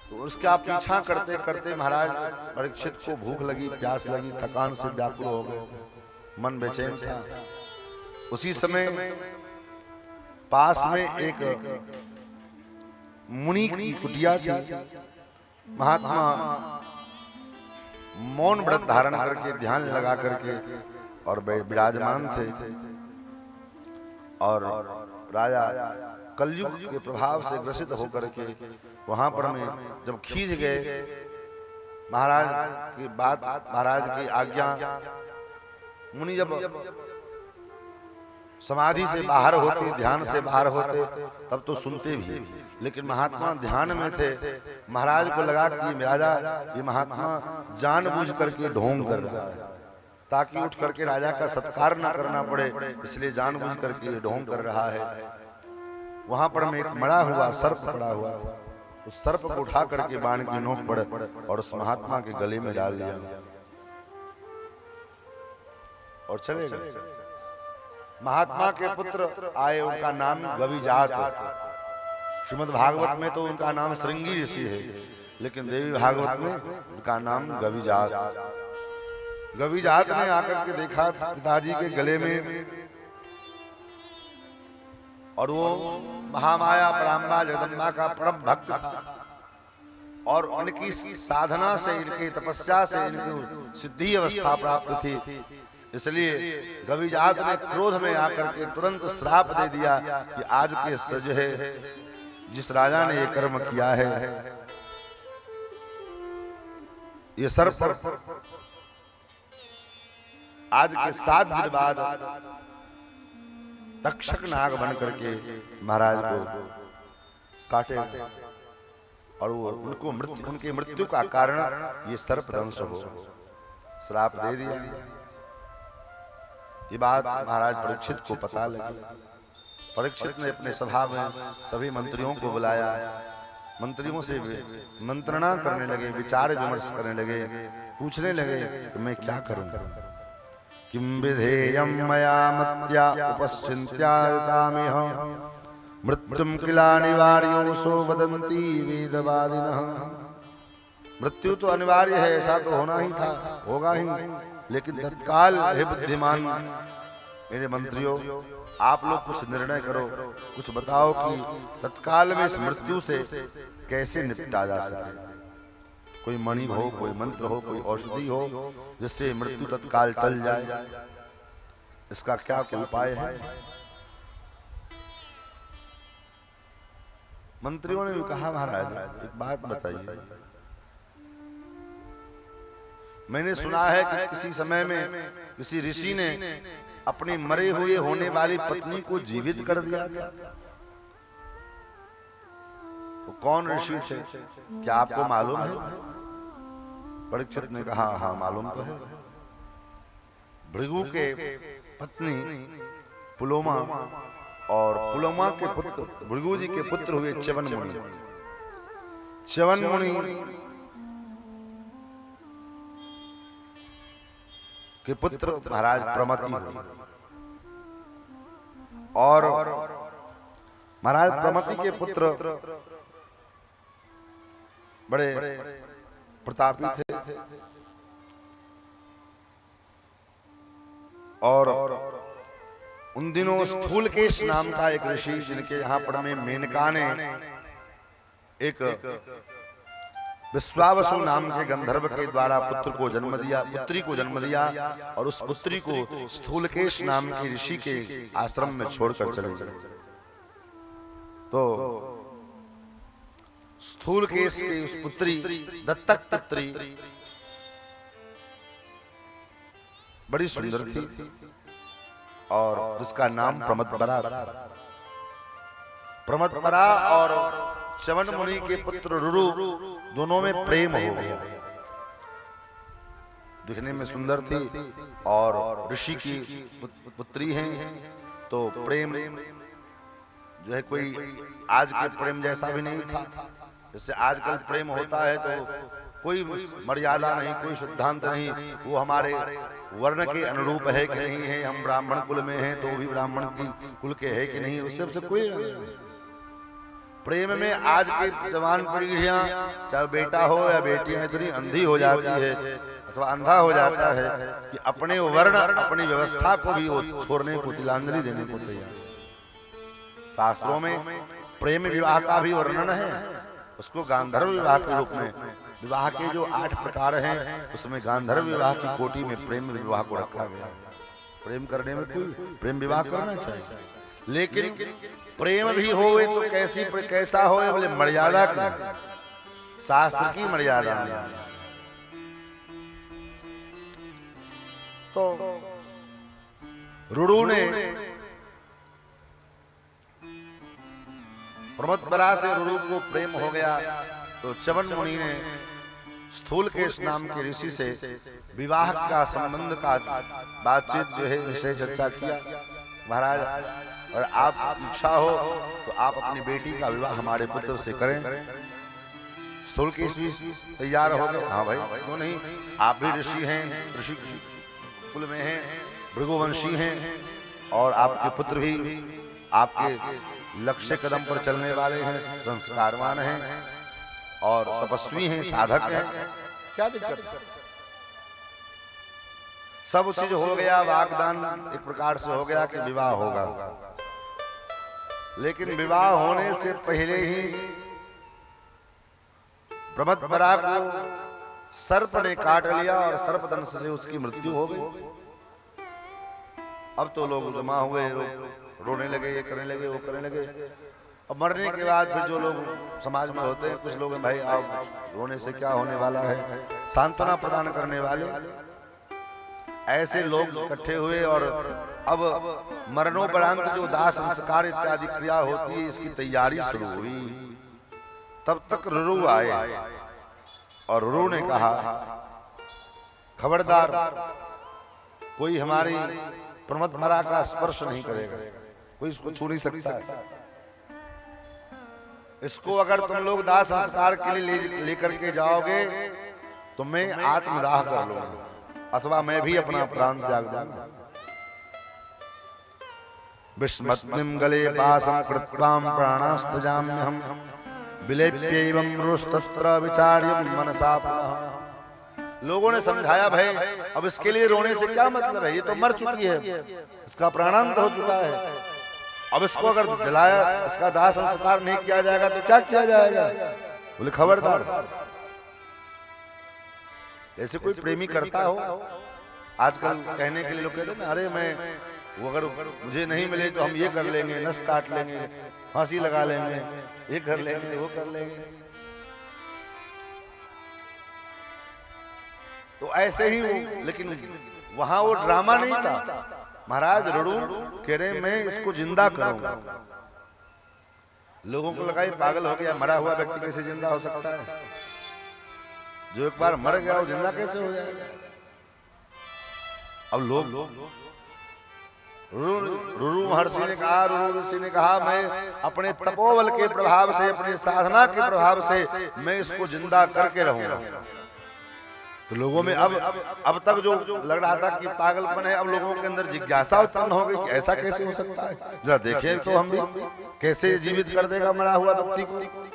तो उसका पीछा करते करते महाराज परीक्षित को भूख लगी, प्यास लगी, थकान से व्याकुल हो गए, मन बेचैन था। उसी समय पास में एक मुनि की कुटिया थी। महात्मा मौन व्रत धारण करके ध्यान लगा करके और विराजमान थे। और राजा कलयुग के प्रभाव से ग्रसित होकर के वहां पर में जब खींच गए, महाराज की बात, महाराज की आज्ञा, मुनि जब समाधि से बाहर होते, ध्यान से बाहर होते, तब तो सुनते भी, लेकिन महात्मा ध्यान में थे। महाराज को लगा कि राजा ये महात्मा जानबूझ करके ढोंग कर रहा है, ताकि उठ करके राजा का सत्कार न करना पड़े, इसलिए जानबूझ करके ढोंग कर रहा है। वहां पर में एक मरा हुआ सर्प पड़ा हुआ था। उस सर्प को उठा करके बाण की नोक पड़े और उस महात्मा के गले में डाल दिया और चले गए। महात्मा के पुत्र आए, उनका नाम गविजात। श्रीमद् भागवत में तो उनका नाम श्रृंगी ऋषि है, लेकिन देवी भागवत में उनका नाम गविजात। गविजात ने आकर के देखा पिताजी के गले में, और वो महामाया पराम्बा जगदम्बा का परम भक्त था, और उनकी साधना से, इनकी तपस्या से इनको सिद्धि अवस्था प्राप्त थी। इसलिए गविजात ने क्रोध में आकर के तुरंत श्राप दे दिया कि आज के सज है जिस राजा ने ये कर्म किया है, ये सर्प आज के 7 दिन बाद तक्षक नाग बन करके महाराज को काटे, और वो उनकी मृत्यु का कारण ये सर्प दंश हो, श्राप दे दिया। ये बात महाराज परीक्षित को पता लगी। परीक्षित ने अपने सभा में सभी मंत्रियों को बुलाया, मंत्रियों से मंत्रणा करने लगे, विचार विमर्श करने लगे, पूछने लगे कि मैं क्या करूं, किम विधेयं मया मत्या उपश्चिन्त्यातामिह मृत्युम किला अनिवार्यो सो वदन्ति वेदवादिनः। मृत्यु तो अनिवार्य है, ऐसा तो होना ही था, होगा ही, लेकिन तत्काल हे बुद्धिमान मेरे मंत्रियों, आप लोग कुछ निर्णय करो, कुछ बताओ कि तत्काल में इस मृत्यु से कैसे निपटा जा सके। कोई मणि हो, कोई मंत्र हो, कोई औषधि हो, जिससे मृत्यु तत्काल टल जाए, इसका क्या कोई उपाय है? मंत्रियों ने भी कहा, महाराज एक बात बताइए, मैंने सुना है कि किसी समय में किसी ऋषि ने अपनी मरे हुए होने वाली पत्नी को जीवित कर दिया था। वो कौन ऋषि थे, क्या आपको मालूम है? परीक्षित ने कहा, हाँ मालूम तो है। भृगु के पत्नी पुलोमा, और पुलोमा के पुत्र भृगु जी के पुत्र हुए च्यवन मुनि। च्यवन मुनि के पुत्र महाराज प्रमति हुए, और महाराज प्रमति के पुत्र बड़े प्रतापी थे, और उन दिनों स्थूलकेश नाम का एक ऋषि, जिनके यहाँ पर में मेनका ने एक विश्वावसु नाम के गंधर्व के द्वारा पुत्र को जन्म दिया, पुत्री को जन्म दिया, और उस पुत्री को स्थूलकेश नाम के ऋषि के आश्रम में छोड़कर चले गए। तो स्थूल केश की उस पुत्री दत्तक पुत्री बड़ी सुंदर थी और जिसका नाम प्रमदबरा। प्रमदबरा और च्यवन मुनि के पुत्र रुरु दोनों में प्रेम हो गया। दिखने में सुंदर थी और ऋषि की पुत्री हैं, तो प्रेम जो है कोई आज के प्रेम जैसा भी नहीं था। जैसे आजकल प्रेम होता है तो कोई मर्यादा नहीं, कोई सिद्धांत नहीं, वो हमारे वर्ण के अनुरूप है कि नहीं है, हम ब्राह्मण कुल में हैं तो वो भी ब्राह्मण की कुल के है कि नहीं, उससे कोई प्रेम में आज के जवान पीढ़ियां चाहे बेटा हो या बेटियां इतनी अंधी हो जाती है अथवा अंधा हो जाता है कि अपने वर्ण अपनी व्यवस्था को भी छोड़ने को तिलांजलि देने को तैयार। शास्त्रों में प्रेम विवाह का भी वर्णन है, उसको गांधर्व विवाह के रूप में, विवाह के जो 8 प्रकार हैं उसमें गांधर्व विवाह की कोटि में प्रेम विवाह को रखा गया। प्रेम करने में कोई प्रेम विवाह करना चाहिए, लेकिन प्रेम भी हो तो कैसा हो, बोले मर्यादा की, शास्त्र की मर्यादा। तो रुरु ने प्रमदबरा से रुरु को प्रेम हो गया, तो च्यवन मुनि ने स्थूल केश नाम के ऋषि से विवाह का संबंध का बातचीत जो है विषय चर्चा किया। महाराज, और आप इच्छा हो तो आप अपनी बेटी का विवाह हमारे पुत्र से करें। स्थूल केश भी तैयार हो गए। हाँ भाई, क्यों नहीं, आप भी ऋषि हैं, ऋषि कुल में हैं, भृगुवंशी हैं, और आपके पुत्र भी आपके लक्ष्य कदम पर चलने वाले हैं, संस्कारवान हैं और तपस्वी हैं, साधक हैं, क्या दिक्कत है। सब चीज हो गया, वागदान एक प्रकार से हो गया कि विवाह होगा, लेकिन विवाह होने से पहले ही प्रमदबरा को सर्प ने काट लिया और सर्पदंश से उसकी मृत्यु हो गई। अब तो लोग जमा हुए, रोने लगे, ये करने लगे, वो करने लगे। अब मरने के बाद फिर जो लोग समाज में होते हैं, कुछ लोग भाई आप रोने से क्या होने वाला है, सांत्वना प्रदान करने वाले ऐसे लोग इकट्ठे हुए। और अब मरणोपरांत जो दाह संस्कार इत्यादि क्रिया होती है, इसकी तैयारी शुरू हुई। तब तक रुरु आए और रुरु ने कहा, खबरदार, कोई हमारी प्रमदबरा का स्पर्श नहीं करेगा, कोई इसको छू नहीं सकता है। इसको अगर तुम लोग दाह संस्कार के लिए लेकर के जाओगे तो मैं आत्मदाह कर लूंगा, अथवा मैं भी अपना प्राण त्याग दूंगा। विस्मत्निम गले पासं कृत्वाम प्राणास्तजाम्यहम् विलेप्यैवं रुस्तत्र विचार्यं मनसा पुनः। लोगों ने समझाया, भाई अब इसके लिए रोने से क्या मतलब है, ये तो मर चुकी है, इसका प्राणांत हो चुका है, अब इसको अगर जलाया, इसका दाह संस्कार नहीं किया जाएगा तो क्या किया जाएगा। बोले खबरदार, ऐसे कोई प्रेमी करता हो। आजकल कहने के लिए लोग कहते हैं ना, अरे मैं वो अगर मुझे नहीं मिले तो हम ये कर लेंगे, नस काट लेंगे, फांसी लगा लेंगे, ये कर लेंगे, वो कर लेंगे। तो ऐसे ही वो, लेकिन वहां वो ड्रामा नहीं था। महाराज रुरु कह रहे मैं इसको जिंदा करूंगा। लोगों को लगा ये पागल हो गया, मरा हुआ व्यक्ति कैसे जिंदा हो सकता है, जो एक बार मर गया वो जिंदा कैसे हो जाएगा। अब लोग रुरु महर्षि ने कहा, रुरु ऋषि ने कहा, मैं अपने तपोबल के प्रभाव से, अपने साधना के प्रभाव से मैं इसको जिंदा करके रहूंगा। तो लोगों में अब तक जो लग रहा था कि पागलपन है, अब लोगों के अंदर जिज्ञासा उत्पन्न हो गई कि ऐसा कैसे हो सकता है, जरा देखिए तो हम भी, कैसे जीवित कर देगा मरा हुआ व्यक्ति को।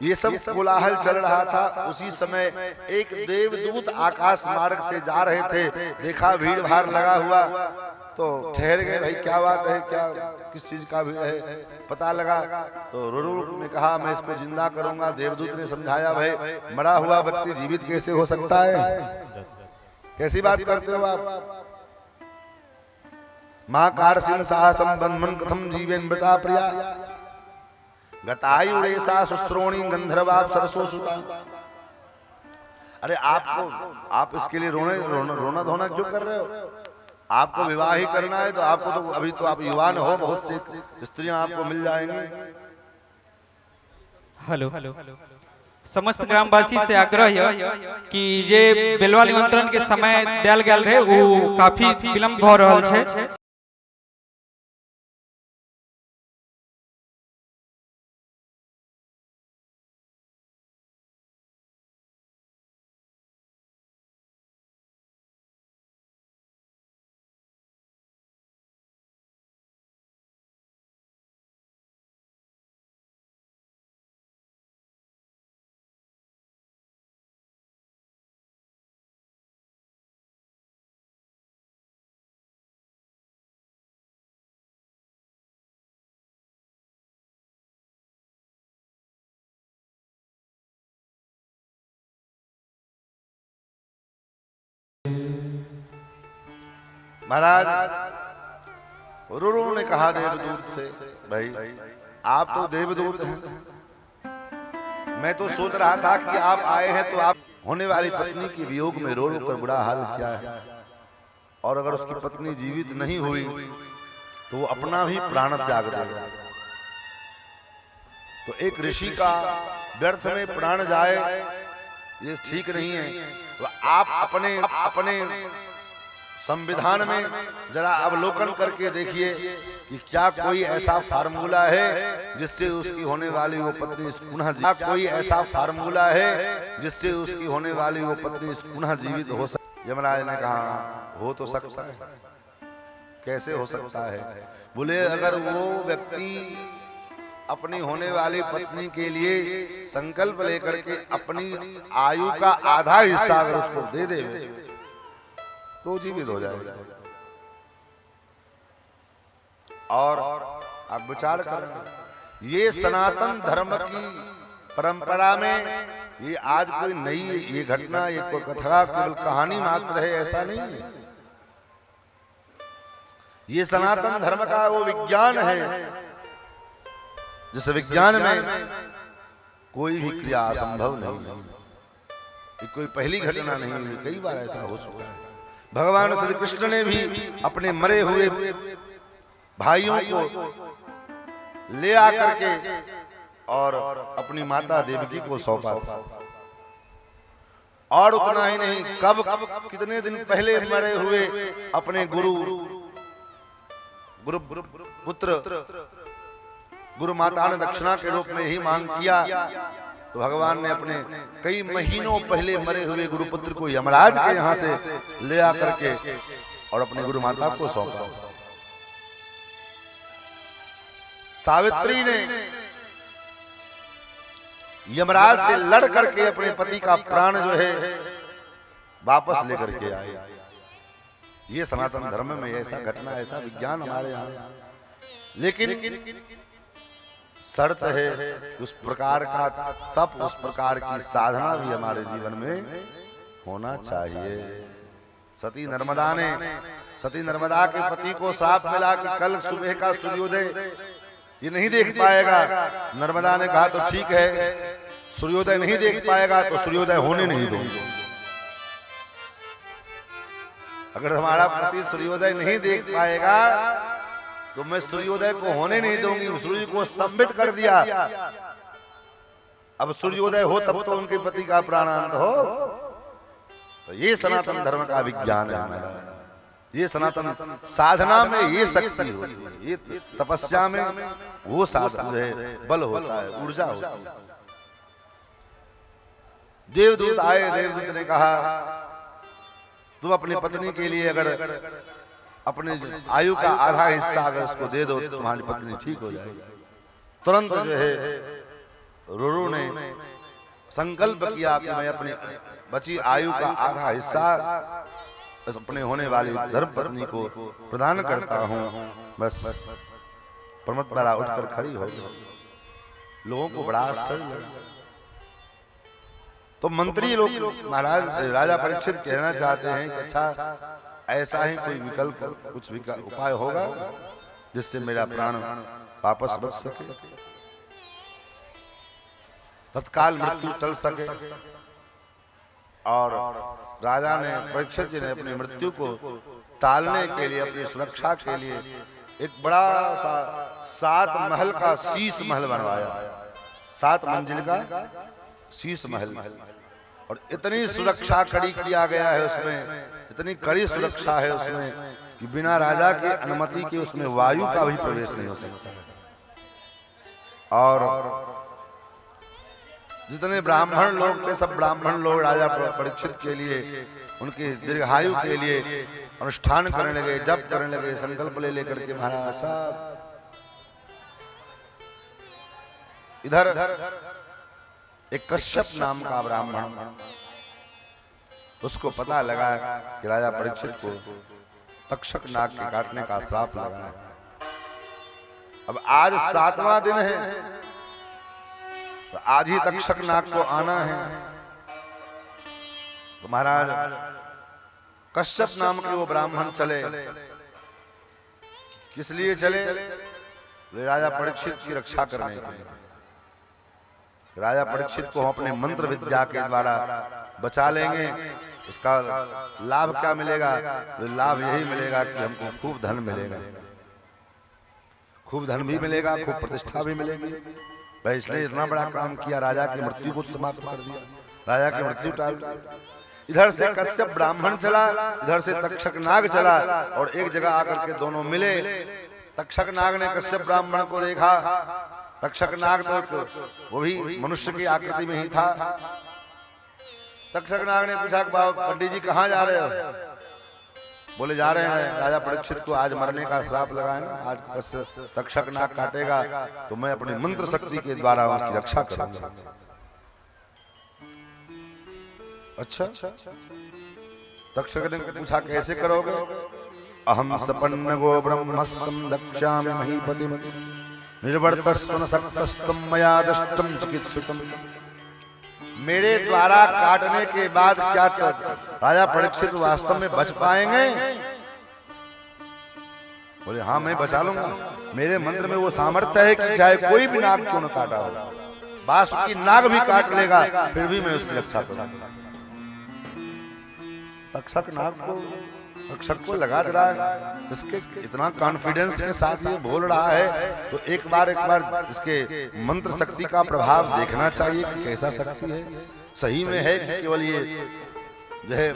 ये सब कोलाहल चल रहा था। उसी समय एक देवदूत आकाश मार्ग से जा रहे थे, देखा भीड़ भाड़ लगा हुआ, तो ठहर गए, भाई क्या बात है, क्या किस चीज का भीड़ है, पता लगा। तो रुरु ने कहा मैं इसको जिंदा करूंगा। देवदूत ने समझाया, भाई मरा हुआ व्यक्ति जीवित कैसे हो सकता है, कैसी बात करते हो आप। मां कारसिंह साहसम बन्धन कथम जीवेन मृता प्रिया। गताई उड़ेसा सुश्रोणी गंधर्वाप सरसो सुता। अरे आप इसके लिए रोना धोना क्यों कर रहे हो? आपको विवाह ही करना है तो आपको तो अभी तो आप युवान हो, बहुत सी स्त्रियां आपको मिल जाएंगी। हेलो समस्त ग्रामवासी से आग्रह है कि जे बेलवा निमंत्रण के समय दियल गेल रहे वो काफी विलंब भ रहल छै। महाराज रुरु ने कहा देवदूत से, भाई आप तो देवदूत हैं, मैं तो सोच रहा था कि आप आए हैं तो आप होने वाली पत्नी के वियोग में रो रो कर बुरा हाल क्या है, और अगर उसकी पत्नी जीवित नहीं हुई तो वो अपना भी प्राण त्याग देगा। तो एक ऋषि का व्यर्थ में प्राण जाए ये ठीक नहीं है। तो आप अपने संविधान में जरा अवलोकन करके देखिए कि क्या कोई ऐसा फार्मूला है जिससे उसकी होने वाली वो पत्नी पुनः जीवित हो सके। यमराज ने कहा हो तो सकता है, कैसे हो सकता है? बोले अगर वो व्यक्ति अपनी होने वाली पत्नी के लिए संकल्प लेकर के अपनी आयु का आधा हिस्सा अगर उसको दे दे तो जीवित हो जाएगा। और आप विचार करें, ये सनातन धर्म की परंपरा में ये आज कोई नई ये घटना, ये कोई कथा केवल कहानी मात्र है ऐसा नहीं है। ये सनातन धर्म का वो विज्ञान है जिस विज्ञान में कोई भी क्रिया असंभव नहीं है। ये कोई पहली घटना नहीं हुई, कई बार ऐसा हो चुका है। भगवान श्री कृष्ण ने भी अपने मरे हुए भाइयों को ले आकर के और अपनी माता देवकी को सौंपा था। और उतना ही नहीं, कब कितने दिन पहले मरे हुए अपने गुरु माता ने दक्षिणा के रूप में ही मांग किया तो भगवान ने अपने कई महीनों पहले मरे हुए गुरुपुत्र को यमराज के यहाँ से ले आकर के और अपने गुरु माता को सौंपा। सावित्री ने यमराज से लड़ करके अपने पति का प्राण जो है वापस लेकर के आई। ये सनातन धर्म में ऐसा घटना, ऐसा विज्ञान हमारे यहाँ। लेकिन शर्त है उस प्रकार का तप, उस प्रकार की साधना भी हमारे जीवन में होना चाहिए। सती नर्मदा के पति को श्राप मिला कि कल सुबह का सूर्योदय ये नहीं देख पाएगा। नर्मदा ने कहा तो ठीक है, सूर्योदय नहीं देख पाएगा तो सूर्योदय होने नहीं दूंगी। अगर हमारा पति सूर्योदय नहीं देख पाएगा तो मैं सूर्योदय को होने नहीं दूंगी। सूर्य को स्तंभित कर दिया। अब सूर्योदय हो तब तो उनके पति का प्राणांत हो। तो ये सनातन धर्म का विज्ञान है हमारा। ये सनातन साधना में ये शक्ति होती है, ये तपस्या में वो साधन है, बल होता है, ऊर्जा होती है। देवदूत आए, देवदूत ने कहा तुम अपनी पत्नी के लिए अगर अपने आयु का आधा हिस्सा अगर उसको दे दो तो तुम्हारी पत्नी ठीक हो जाएगी। तुरंत जो है रुरु ने संकल्प किया कि मैं अपनी बची आयु का आधा हिस्सा अपने होने वाली धर्म पत्नी को प्रदान करता हूँ। बस परमतबरा उठकर खड़ी हो गई। लोगों को बड़ा आश्चर्य लगा। तो मंत्री लोग महाराज राजा परीक्षित कहना चाहते हैं कि अच्छा ऐसा ही कोई विकल्प, कुछ उपाय होगा जिससे मेरा प्राण वापस बच सके। तत्काल मृत्यु टल सके। और राजा ने, परीक्षित जी ने अपनी मृत्यु को टालने के लिए, अपनी सुरक्षा के लिए एक बड़ा सा 7 महल का शीश महल बनवाया, 7 मंजिल का शीश महल। और इतनी सुरक्षा कड़ी किया गया है उसमें, इतनी कड़ी सुरक्षा है उसमें कि बिना राजा की अनुमति के उसमें वायु का भी प्रवेश नहीं हो सकता। और जितने ब्राह्मण लोग थे, सब ब्राह्मण लोग राजा परीक्षित के लिए, उनके दीर्घायु के लिए अनुष्ठान करने लगे, जप करने लगे, संकल्प ले लेकर के महाराज साहब। इधर एक कश्यप नाम का ब्राह्मण, उसको पता लगा कि राजा परीक्षित को तक्षक नाग के काटने का श्राप लगा है। अब आज 7वां दिन है, तो आज ही तक्षक नाग को आना है। तो महाराज कश्यप नाम के वो ब्राह्मण चले, किस लिए चले? राजा परीक्षित की रक्षा करने के लिए। राजा परीक्षित को हम अपने मंत्र विद्या के द्वारा बचा लेंगे। इसका लाभ क्या मिलेगा? लाभ यही मिलेगा कि हमको खूब धन मिलेगा, खूब धन भी मिलेगा, खूब प्रतिष्ठा भी मिलेगी। भाई इसलिए इतना बड़ा काम किया, राजा की मृत्यु को समाप्त कर दिया, राजा की मृत्यु टाल दी। इधर से कश्यप ब्राह्मण चला, इधर से तक्षक नाग चला, और एक जगह आकर के दोनों मिले। तक्षक नाग ने कश्यप ब्राह्मण को देखा। तक्षक नाग तो वो भी मनुष्य की आकृति में ही था। तक्षक नाग ने पूछा कि पंडित जी कहाँ जा रहे हो? बोले जा रहे हैं, राजा परीक्षित को आज मरने का श्राप लगा है ना, आज तक्षक नाग काटेगा, तो मैं अपनी मंत्र शक्ति के द्वारा उसकी रक्षा करूंगा। अच्छा, तक्षक ने पूछा कैसे करोगे? अहम सपन्नगो ब्रह्मस्तम दक्षामि महीपतिम निर्वर्तस्व न सक्तस्तम मया दष्टम चिकित्सितम। मेरे द्वारा काटने के बाद क्या राजा परीक्षित वास्तव में बच पाएंगे? बोले हाँ मैं बचा लूंगा, मेरे मंत्र में वो सामर्थ्य है कि चाहे कोई भी नाग क्यों न काटा हो, बासुकी नाग भी काट लेगा, फिर भी मैं उसकी रक्षा करूंगा। तक्षक नाग को, तक्षक को लगा दे रहा है, इसके इतना कॉन्फिडेंस के साथ ये बोल रहा है, तो एक बार इसके मंत्र शक्ति का प्रभाव देखना चाहिए कि कैसा शक्ति है। सही में है कि केवल ये जो है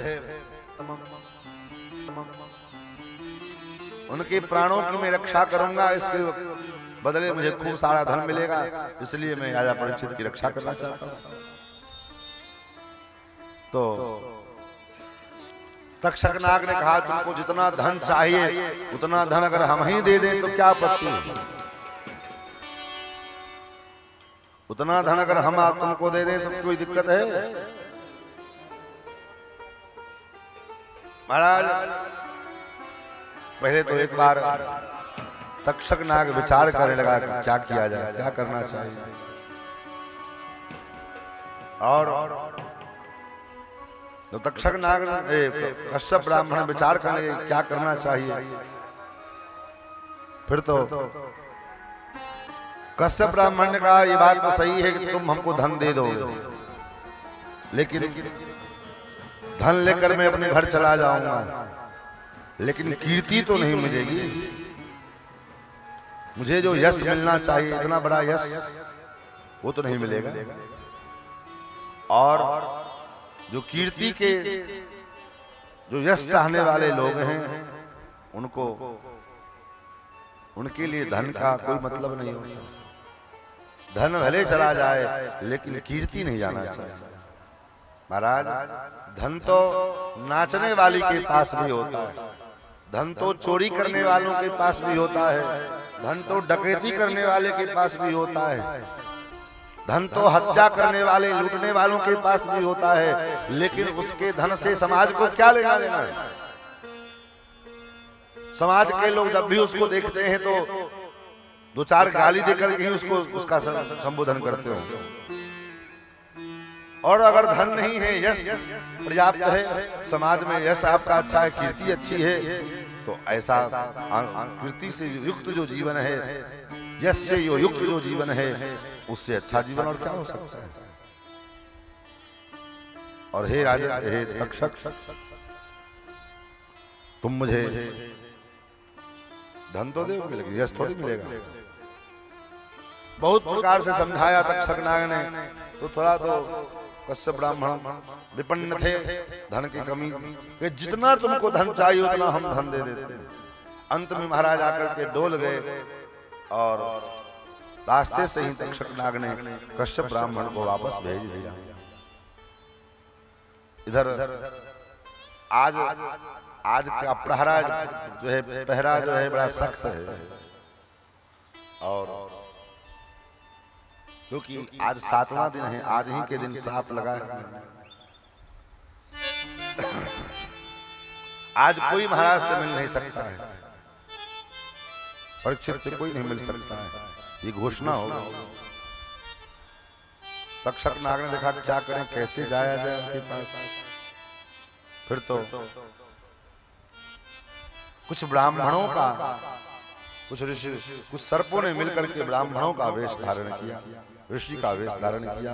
उनके प्राणों की मैं रक्षा करूंगा, इसके बदले मुझे खूब सारा धन मिलेगा, इसलिए मैं राजा परीक्षित की रक्षा करना चाहता हूं। तो तक्षक नाग ने कहा तुमको जितना धन चाहिए उतना धन अगर हम ही दे दें तो क्या आपत्ति? उतना धन अगर हम तुमको दे दें तो कोई दिक्कत है? महाराज पहले तो एक बार तक्षक नाग विचार करने लगा कि क्या किया जाए, क्या करना चाहिए। और तो तक्षक नाग कश्यप ब्राह्मण विचार करने क्या करना चाहिए। फिर तो कश्यप ब्राह्मण ने कहा ये बात तो सही है कि तुम हमको धन दे दोगे, लेकिन धन लेकर मैं अपने घर चला जाऊंगा, लेकिन कीर्ति तो नहीं मिलेगी। मुझे जो यश मिलना चाहिए, इतना बड़ा यश, वो तो नहीं मिलेगा। और जो कीर्ति के, जो यश चाहने वाले लोग हैं, उनको, उनके लिए धन का कोई मतलब नहीं होता। धन भले चला जाए लेकिन कीर्ति नहीं जाना चाहिए। महाराज धन तो नाचने वाली के पास भी होता है, धन तो चोरी करने वालों के पास भी होता है, धन तो डकैती करने वाले के पास भी होता है, धन तो हत्या करने वाले, लूटने वालों के पास भी होता है, लेकिन उसके धन से समाज को क्या लेना देना है? समाज के लोग जब भी उसको देखते हैं तो दो चार गाली देकर के ही उसको, उसका संबोधन करते हो। और अगर धन नहीं है, यश पर्याप्त है, समाज में यश आपका अच्छा है, कीर्ति अच्छी है, तो ऐसा कीर्ति से युक्त जो जीवन है, यश से युक्त जो जीवन है, उससे अच्छा जीवन और क्या हो सकता है। और हे राजा, हे तक्षक, तुम मुझे धन तो दोगे लेकिन यश थोड़ी मिलेगा। बहुत प्रकार से समझाया तक्षक नाग ने, तो थोड़ा तो कश्यप ब्राह्मण विपन्न थे धन की कमी कि जितना तुमको धन चाहिए उतना हम धन दे देते। अंत में महाराज आकर के डोल गए और रास्ते से ही तक्षक नाग ने कश्यप ब्राह्मण को वापस भेज दिया। इधर आज का प्रहरा जो है, पहरा जो है बड़ा सख्त है, और क्योंकि आज 7वां दिन है, आज ही के दिन सांप लगा है। आज कोई महाराज से मिल नहीं सकता है, परीक्षित से कोई नहीं मिल सकता है, ये घोषणा होगा। तक्षक नाग ने देखा क्या करें, कैसे जाया जाए उनके पास। फिर तो कुछ ब्राह्मणों का, कुछ ऋषि, कुछ सर्पों ने मिलकर के ब्राह्मणों का वेश धारण किया, ऋषि का वेश धारण किया,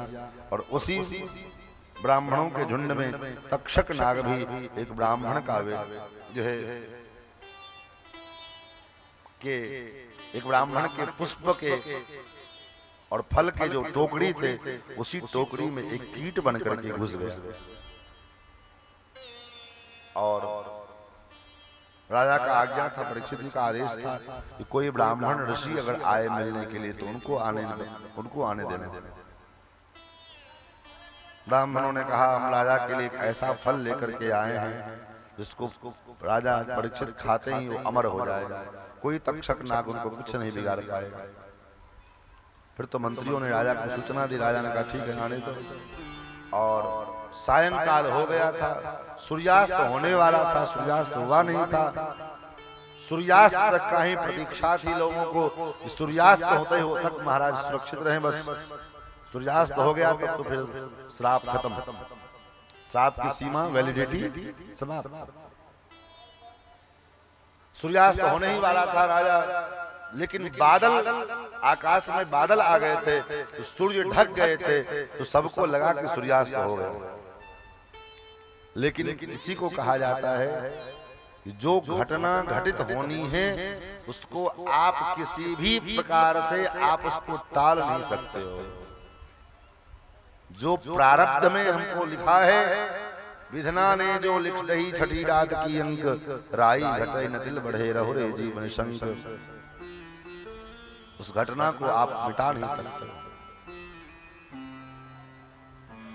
और उसी ब्राह्मणों के झुंड में तक्षक नाग भी एक ब्राह्मण का वेश जो है के एक ब्राह्मण के पुष्प के और फल के जो टोकरी थे, उसी टोकरी में एक कीट बन करके घुस गया। और राजा का आज्ञा था, परीक्षित जी का आदेश था कि कोई ब्राह्मण ऋषि अगर आए मिलने के लिए तो उनको आने देना। ब्राह्मणों ने कहा हम राजा के लिए एक ऐसा फल लेकर के आए हैं जिसको राजा परीक्षित खाते ही वो अमर हो जाएगा, कोई तक्षक नाग उनको कुछ नहीं बिगाड़ पाएगा। फिर तो मंत्रियों ने राजा को सूचना दी, राजा ने कहा ठीक है आने दो। और सायंकाल हो गया था, सूर्यास्त होने वाला था, सूर्यास्त हुआ नहीं था। सूर्यास्त तक का ही प्रतीक्षा थी लोगों को, सूर्यास्त होते हो तक महाराज सुरक्षित रहे। बस सूर्यास्त हो गया तब तो फिर श्राप खत्म, श्राप की सीमा, वैलिडिटी समाप्त। सूर्यास्त होने ही वाला था राजा, लेकिन बादल, आकाश में बादल आ गए थे, तो सूर्य ढक गए थे, तो सबको लगा कि सूर्यास्त हो गया। लेकिन इसी को कहा जाता है कि जो घटना घटित होनी है उसको आप किसी भी प्रकार से आप उसको टाल नहीं सकते हो। जो प्रारब्ध में हमको लिखा है, विधना ने जो लिख दही छठी रात की अंक, राई घटे न दिल बढ़े रहो रे जीवन शंक। उस घटना को आप मिटा नहीं सकते।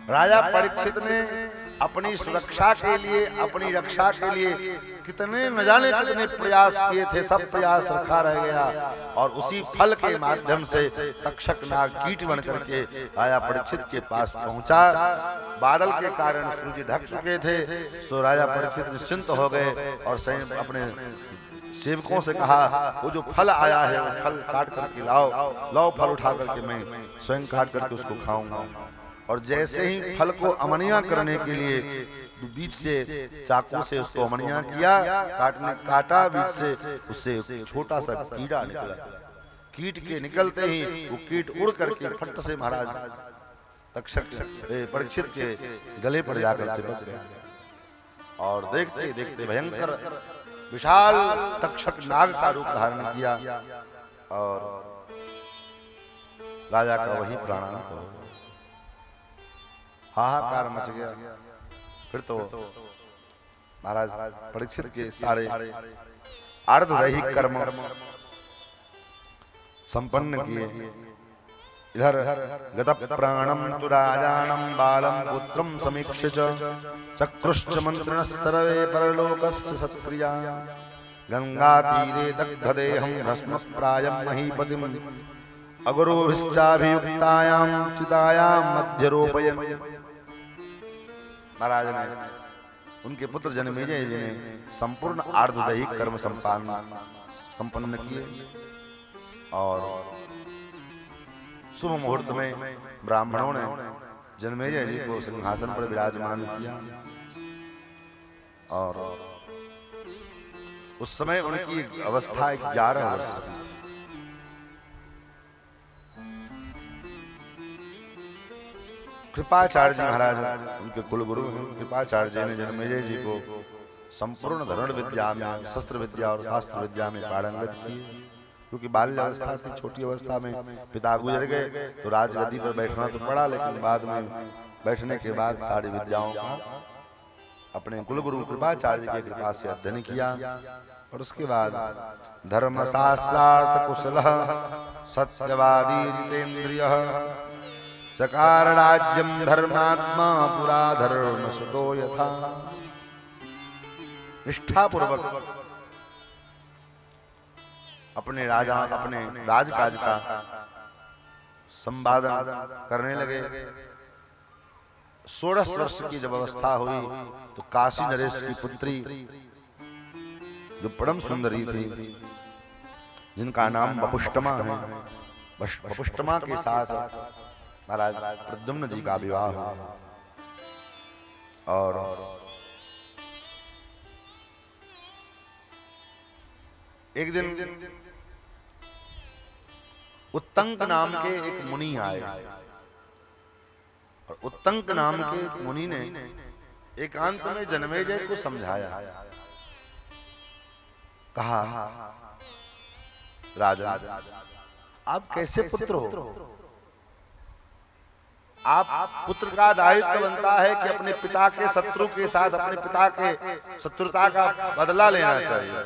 राजा परीक्षित ने अपनी सुरक्षा के लिए, अपनी रक्षा के लिए कितने न जाने कितने प्रयास किए थे, सब प्रयास रखा रह गया। और उसी फल के माध्यम से तक्षक नाग कीट बन करके राजा परीक्षित के पास पहुंचा। बादल के कारण सूर्य ढक चुके थे, सो राजा परीक्षित निश्चिंत हो गए और अपने सेवकों से कहा वो जो फल आया है वो फल काट करके लाओ फल उठा करके मैं स्वयं काट करके उसको खाऊंगा। और जैसे ही फल को अमनिया करने के लिए बीच से चाकू से उसको अमनिया किया, काटा बीच से, उससे छोटा सा कीड़ा निकला। कीट के निकलते ही वो कीट उड़ करके फट से महाराज तक्षक परीक्षित के गले पर जाकर चिपक गया। और देखते देखते भयंकर विशाल तक्षक नाग का रूप धारण किया और राजा का वही प्राणांत हो गया। हाहाकार मच गया। फिर तो महाराज परीक्षित के सारे अर्धदैहिक कर्म संपन्न किए। इधर गत प्राणम तु राजानं बालं पुत्रं समीक्ष्य चक्रुश्च मंत्रिणः सर्वे परलोकस्य सत्प्रिया। गंगा तीरे दग्धदेहं भस्म प्रायं महीपतिं अगुरुभिश्चाभियुक्तायां चितायां मध्यरोपयन्। महाराज ने उनके पुत्र जन्मेजय जी ने संपूर्ण आर्धदैहिक कर्म संपन्न किए और शुभ मुहूर्त में ब्राह्मणों ने जन्मेजय जी को सिंहासन पर विराजमान किया। और उस समय उनकी अवस्था 11 वर्ष की थी। कृपाचार्य जी महाराज उनके कुलगुरु हैं। कृपाचार्य जी ने जन्मेजय जी को संपूर्ण धनुर विद्या में, शस्त्र विद्या और शास्त्र विद्या में पारंगत किए। क्योंकि बाल्यावस्था थी, छोटी अवस्था में पिता गुजर गए तो राजगद्दी पर बैठना तो पड़ा, लेकिन बाद में बैठने के बाद सारी विद्याओं का अपने कुलगुरु कृपाचार्य की कृपा से अध्ययन किया। और उसके बाद धर्म शास्त्रार्थ कुशलः सत्यवादी जितेंद्रिय चकार राज्यम धर्मात्मा पुरा धर्म सुतो यथा। निष्ठा पूर्वक अपने राजकाज का संपादन करने लगे। 16 वर्ष की जब अवस्था हुई तो काशी नरेश की पुत्री जो परम सुंदरी थी, जिनका नाम वपुष्टमा है, वपुष्टमा के साथ महाराज प्रद्युम्न जी का विवाह हुआ। और एक दिन उत्तंक नाम के एक मुनि आए, और उत्तंक नाम के एक मुनि ने एकांत में जन्मेजय को समझाया। कहा, राजा आप कैसे पुत्र हो? आप पुत्र का दायित्व बनता है कि अपने पिता के शत्रु के साथ अपने पिता के शत्रुता का बदला लेना चाहिए,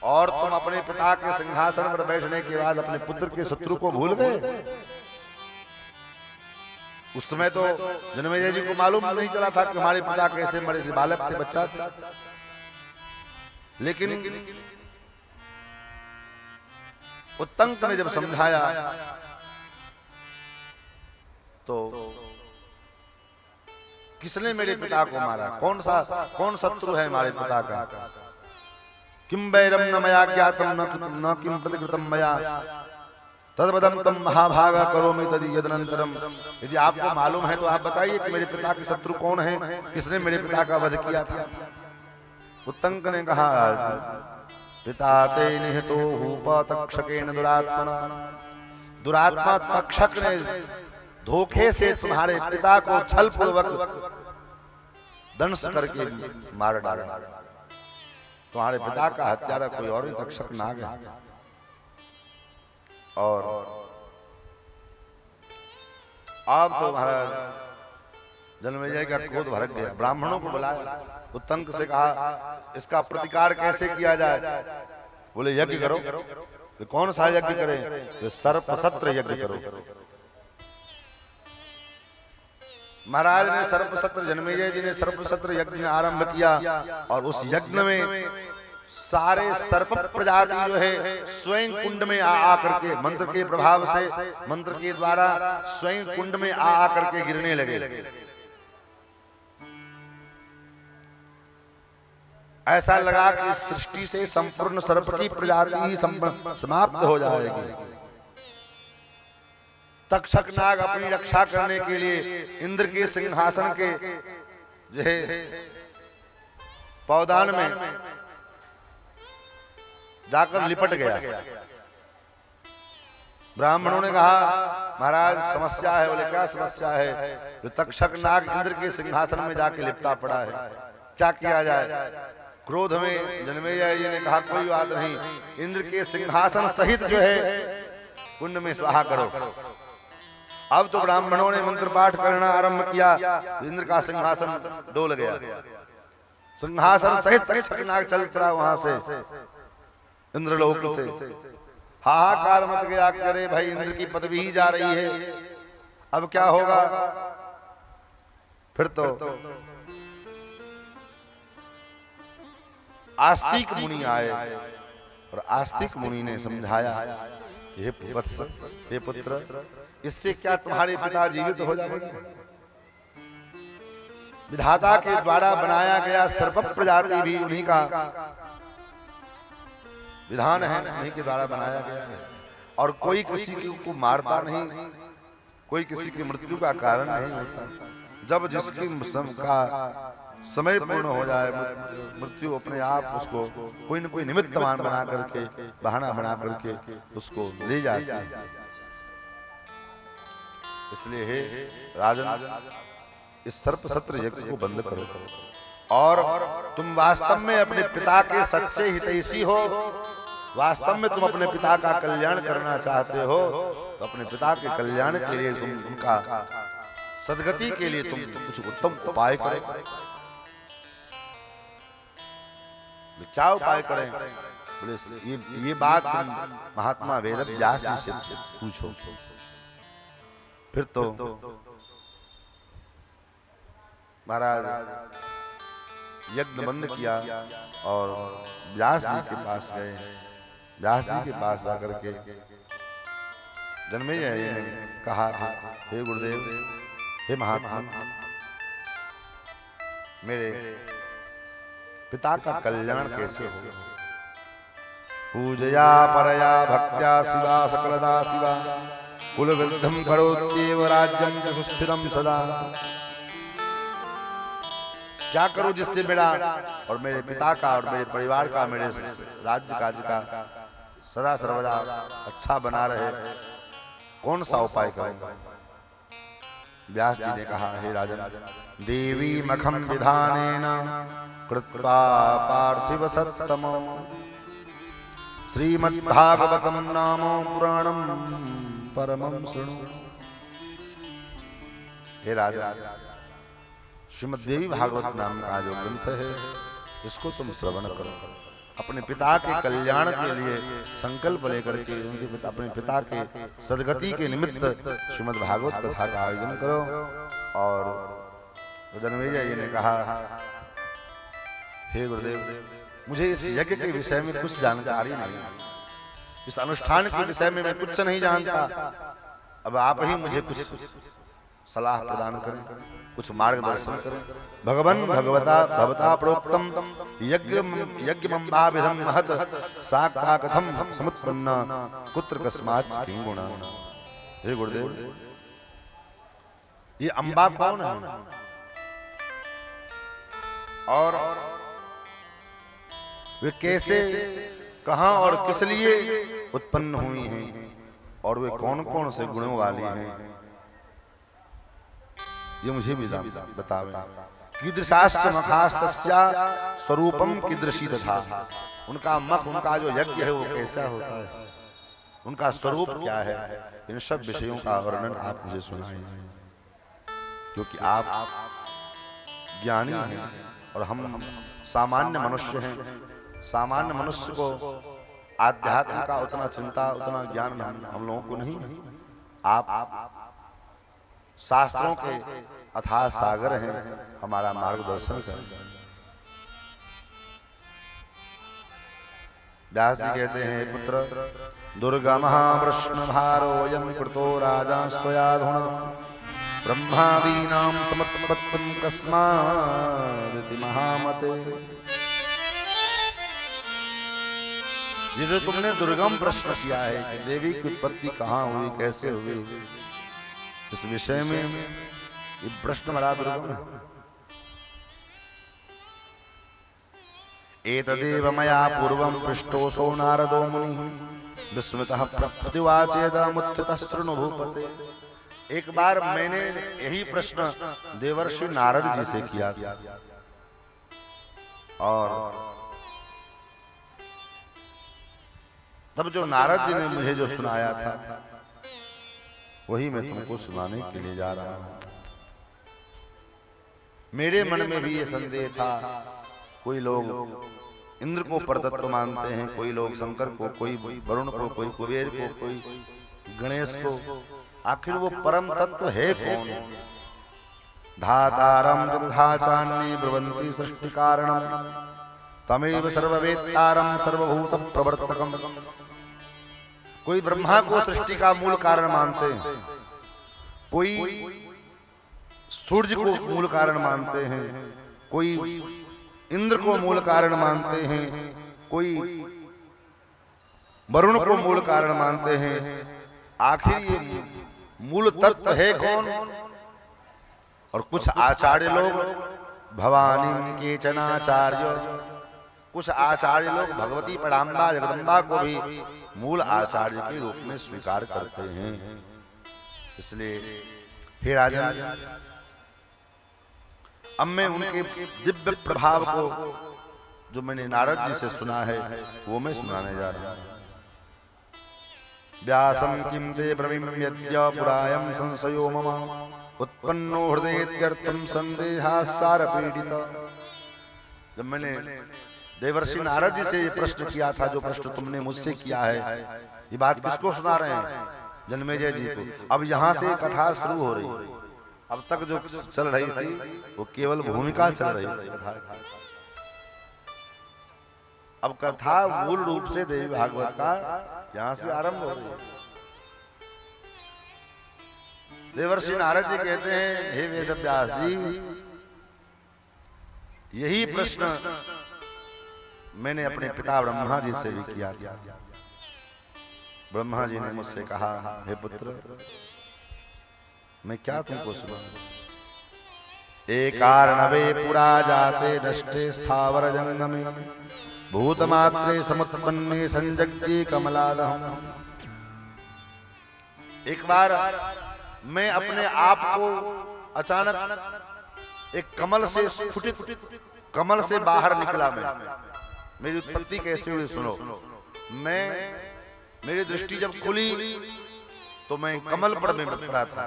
और तुम अपने पिता के सिंहासन पर बैठने के बाद अपने पुत्र के शत्रु को भूल गए। उस समय तो जन्मेजय जी को मालूम नहीं चला था कि हमारे पिता कैसे मरे थे, बालक थे, बच्चा थे। लेकिन उत्तंक ने जब समझाया तो किसने मेरे पिता को मारा? कौन शत्रु है हमारे पिता का? किम वैरम न मया ज्ञातम न किम प्रतिकृतम मया तद्वदं तम महाभागा करोमि तदि यदनंतरम। यदि आपको मालूम है तो आप बताइए कि मेरे पिता के शत्रु कौन है, किसने मेरे पिता का वध किया था? उत्तंक ने कहा, पिता ते निहतो तक्षकेन दुरात्मना। दुरात्मा तक्षक ने धोखे से तुम्हारे पिता को छल पूर्वक दंश करके मार डाला। तुम्हारे पिता का हत्यारा कोई और ही तक्षक नाग है। और अब तो महाराज जन्मेजय का क्रोध भड़क गया। ब्राह्मणों को बुलाया, उत्तंक से कहा इसका प्रतिकार कैसे किया जाए? बोले यज्ञ करो। कौन सा यज्ञ करें? सर्पसत्र यज्ञ करो। महाराज ने सर्पसत्र, जन्मेजय जी ने सर्पसत्र यज्ञ आरंभ किया, और उस यज्ञ में सारे सर्प प्रजाति जो है स्वयं कुंड में आ करके मंत्र के प्रभाव से, मंत्र के द्वारा स्वयं कुंड में आ करके गिरने लगे। ऐसा लगा कि इस सृष्टि से संपूर्ण सर्प की प्रजाति ही समाप्त हो जाएगी। तक्षक नाग अपनी रक्षा करने के लिए इंद्र के सिंहासन के जो है पौदान में जाकर लिपट गया। ब्राह्मणों ने कहा महाराज समस्या है। बोले क्या समस्या है? जो तक्षक नाग इंद्र के सिंहासन में जाके लिपटा पड़ा है, क्या किया जाए? क्रोध में जन्मेजय जी ने कहा कोई बात नहीं, इंद्र के सिंहासन सहित जो है कुंड में स्वाहा करो। अब तो ब्राह्मणों ने मंत्र पाठ करना आरंभ किया, इंद्र का सिंहासन डोल गया। सिंहासन सहित तक्षक नाग चल पड़ा वहां से, इंद्रलोक से। हाहाकार मच गया, करे भाई इंद्र की पदवी ही जा रही है, अब क्या होगा? फिर तो आस्तिक मुनि आए, और आस्तिक मुनि ने समझाया, हे पुत्र, इससे क्या तुम्हारे पिता जीवित हो जाएंगे? विधाता के द्वारा बनाया गया सर्प प्रजाति भी उन्हीं का विधान है, उन्हीं के द्वारा बनाया गया है, और कोई किसी को मारता नहीं, कोई किसी की मृत्यु का कारण नहीं होता। जब जिसकी का समय पूर्ण हो जाए, मृत्यु अपने आप उसको कोई न कोई निमित्त मान बना करके, बहाना बना करके उसको ले जाती है। इसलिए हे राजन, इस सर्प सत्र यज्ञ को बंद करो और तुम वास्तव में अपने पिता के सच्चे हितैषी हो, वास्तव में तुम अपने पिता का कल्याण करना चाहते हो, तो अपने पिता के कल्याण के लिए तुम उनका सदगति के लिए तुम कुछ उत्तम उपाय करो। क्या उपाय करें? बोले ये बात तुम महात्मा वेद व्यास जी से पूछो। फिर तो महाराज यज्ञ बंद किया और व्यास जी के पास गए। व्यास जी के पास जाकर के जन्मेजय जी ने कहा, हे गुरुदेव, हे महात्मा, मेरे पिता का कल्याण कैसे हो? पूजया परया भक्त्या शिवा सकलदा शिवा कुल वृद्धम करोत्येव राज्यं च सुस्थिरं सदा। क्या करूं जिससे मेरा और मेरे पिता का और मेरे परिवार का, मेरे राज्य काज का सदा सर्वदा अच्छा बना रहे? कौन सा उपाय करूं? व्यास जी ने कहा, हे राजन, देवी मखम विधानेन कृत्वा पार्थिव सत्तमो श्रीमद्भागवतम नामो पुराणम परमं शृणु। हे राजा, श्रीमद्देवी भागवत नाम का जो ग्रंथ है, इसको तुम श्रवण करो। अपने पिता के कल्याण के लिए संकल्प लेकर के उनके पिता, अपने पिता के सदगति के निमित्त श्रीमद् भागवत कथा का आयोजन करो। और जन्मेजय जी ने कहा, हे गुरुदेव, मुझे इस यज्ञ के विषय में कुछ जानकारी नहीं, इस अनुष्ठान के विषय में मैं कुछ नहीं जानता। अब आप ही मुझे कुछ सलाह प्रदान करें, कुछ मार्गदर्शन करें। भगवन् भगवता भवता प्रोक्तम यज्ञमंबाभिधम महत साक्षा कथम समुत्पन्न कुत्र कस्मात् किं गुण। हे गुरुदेव, ये अंबा कौन है और वे कैसे, कहां और किस लिए उत्पन्न हुई हैं और वे कौन कौन से गुणों वाली हैं, ये मुझे भी बतावे। कीदृशाश्च मखास्तस्या स्वरूपम कीदृशी तथा। उनका मख, उनका जो यज्ञ है वो कैसा होता है, उनका स्वरूप क्या है, इन सब विषयों का वर्णन आप मुझे सुनाइए, क्योंकि आप ज्ञानी हैं और हम सामान्य मनुष्य हैं। सामान्य मनुष्य को आध्यात्म का उतना चिंता, उतना ज्ञान हम लोगों को नहीं है। आप शास्त्रों के अथाह सागर हैं, हमारा मार्गदर्शन करें। व्यास जी कहते हैं, पुत्र दुर्गा महाप्रश्न भारोयं कृतो राजास्त्वयाधुना ब्रह्मादीनां समत्पत्तिं कस्मादिति महामते। ये जो तुमने दुर्गम प्रश्न किया है कि देवी की उत्पत्ति कहाँ हुई, कैसे हुई, इस विषय में ये प्रश्न बड़ा दुर्गम है। एतदेव मया पूर्वं पृष्टोऽसौ नारदो मुनिः विस्मितः प्रतिवाचेदमुत्थितः शृणु भूपते। एक बार मैंने यही प्रश्न देवर्षि नारद जी से किया था और तब जो नारद जी ने मुझे जो सुनाया था वही मैं तुमको सुनाने के लिए जा रहा हूं। मेरे मन में भी ये संदेह था, कोई लोग इंद्र को परतत्व मानते हैं, कोई लोग शंकर को, कोई वरुण को, कोई कुबेर को, कोई गणेश को। आखिर वो परम तत्व है कौन? धातारम चतुर्धाचान्ये ब्रुवन्ति सृष्टि कारणम तमेव सर्ववेत्तारम सर्वभूत प्रवर्तकम। कोई ब्रह्मा को सृष्टि का मूल कारण मानते हैं, कोई सूर्य को मूल कारण मानते हैं, कोई इंद्र को मूल कारण मानते हैं, कोई वरुण को मूल कारण मानते हैं। आखिर ये मूल तत्व है कौन? और कुछ आचार्य लोग भवानी के चनाचार्य, कुछ आचार्य लोग भगवती पराम्बा जगदम्बा को भी मूल आचार्य के रूप में स्वीकार करते हैं। इसलिए हे राजन, अब मैं उनके दिव्य प्रभाव को जो मैंने नारद जी से सुना है वो मैं सुनाने जा रहा हूं। व्यासं किं ते ब्रवीम्यद्य पुरायं संशयो मम उत्पन्नो हृदयेत्यर्थं संदेहासार पीड़ित। जब मैंने देवर्षि नारद जी से ये प्रश्न किया था, जो प्रश्न तुमने मुझसे किया है, ये बात किसको सुना रहे हैं? जन्मेजय जी को। अब यहाँ से कथा शुरू हो रही है। अब तक जो चल रही थी वो केवल भूमिका चल रही थी कथा। अब कथा मूल रूप से देवी भागवत का यहाँ से आरंभ हो रही है। देवर्षि नारद जी कहते हैं, हे वेदव्यास जी, यही प्रश्न मैंने अपने पिता ब्रह्मा जी से भी किया था। ब्रह्मा जी ने मुझसे कहा, हे पुत्र, मैं क्या तुमको सुनाऊं? एकार्णवे पुरा जाते नष्टे स्थावर जंगमे भूतमात्रे समुत्पन्ने संजज्ञे कमलादहम्। एक बार मैं अपने आप को अचानक एक कमल से स्फुटित कमल से बाहर निकला। मेरी उत्पत्ति कैसे हुई सुनो। मेरी दृष्टि जब खुली तो मैं कमल पर में पड़ा था,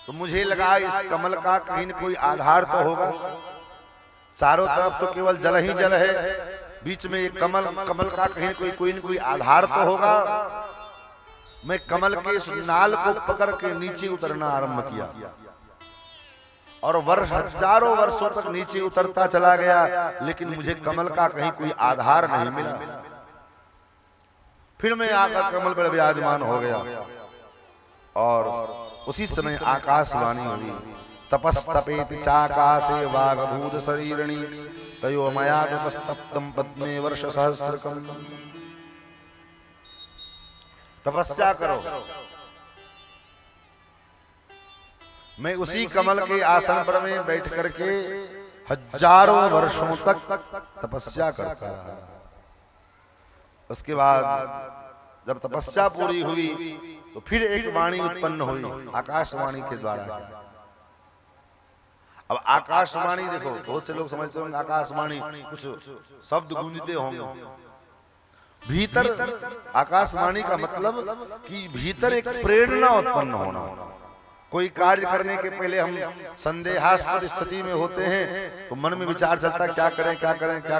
तो मुझे लगा इस कमल का कहीं न कोई आधार तो होगा। चारों तरफ तो केवल जल ही जल है, बीच में एक कमल का कहीं कोई न कोई आधार तो होगा। मैं कमल के इस नाल को पकड़ के नीचे उतरना आरंभ किया और हजारों वर्षों तक नीचे उतरता चला गया, लेकिन मुझे कमल का कहीं कोई आधार नहीं मिला। फिर मैं आकर कमल पर विराजमान हो गया और उसी समय आकाशवाणी हुई, तपस्तपेति चाकाशे वागभूत शरीरणी तयो मया तपस्तप्तम पद्मे वर्ष सहस्रकम। तपस्या करो। मैं उसी कमल के आसन पर में बैठ करके हजारों वर्षों तक तपस्या करता रहा। उसके बाद जब तपस्या पूरी हुई तो फिर एक वाणी उत्पन्न हुई आकाशवाणी के द्वारा। अब आकाशवाणी देखो, बहुत से लोग समझते होंगे आकाशवाणी कुछ शब्द गूंजते होंगे। भीतर आकाशवाणी का मतलब कि भीतर एक प्रेरणा उत्पन्न होना। कोई कार्य करने के पहले हम संदेहास्पद स्थिति में होते हैं तो मन में विचार चलता, क्या करें क्या करें क्या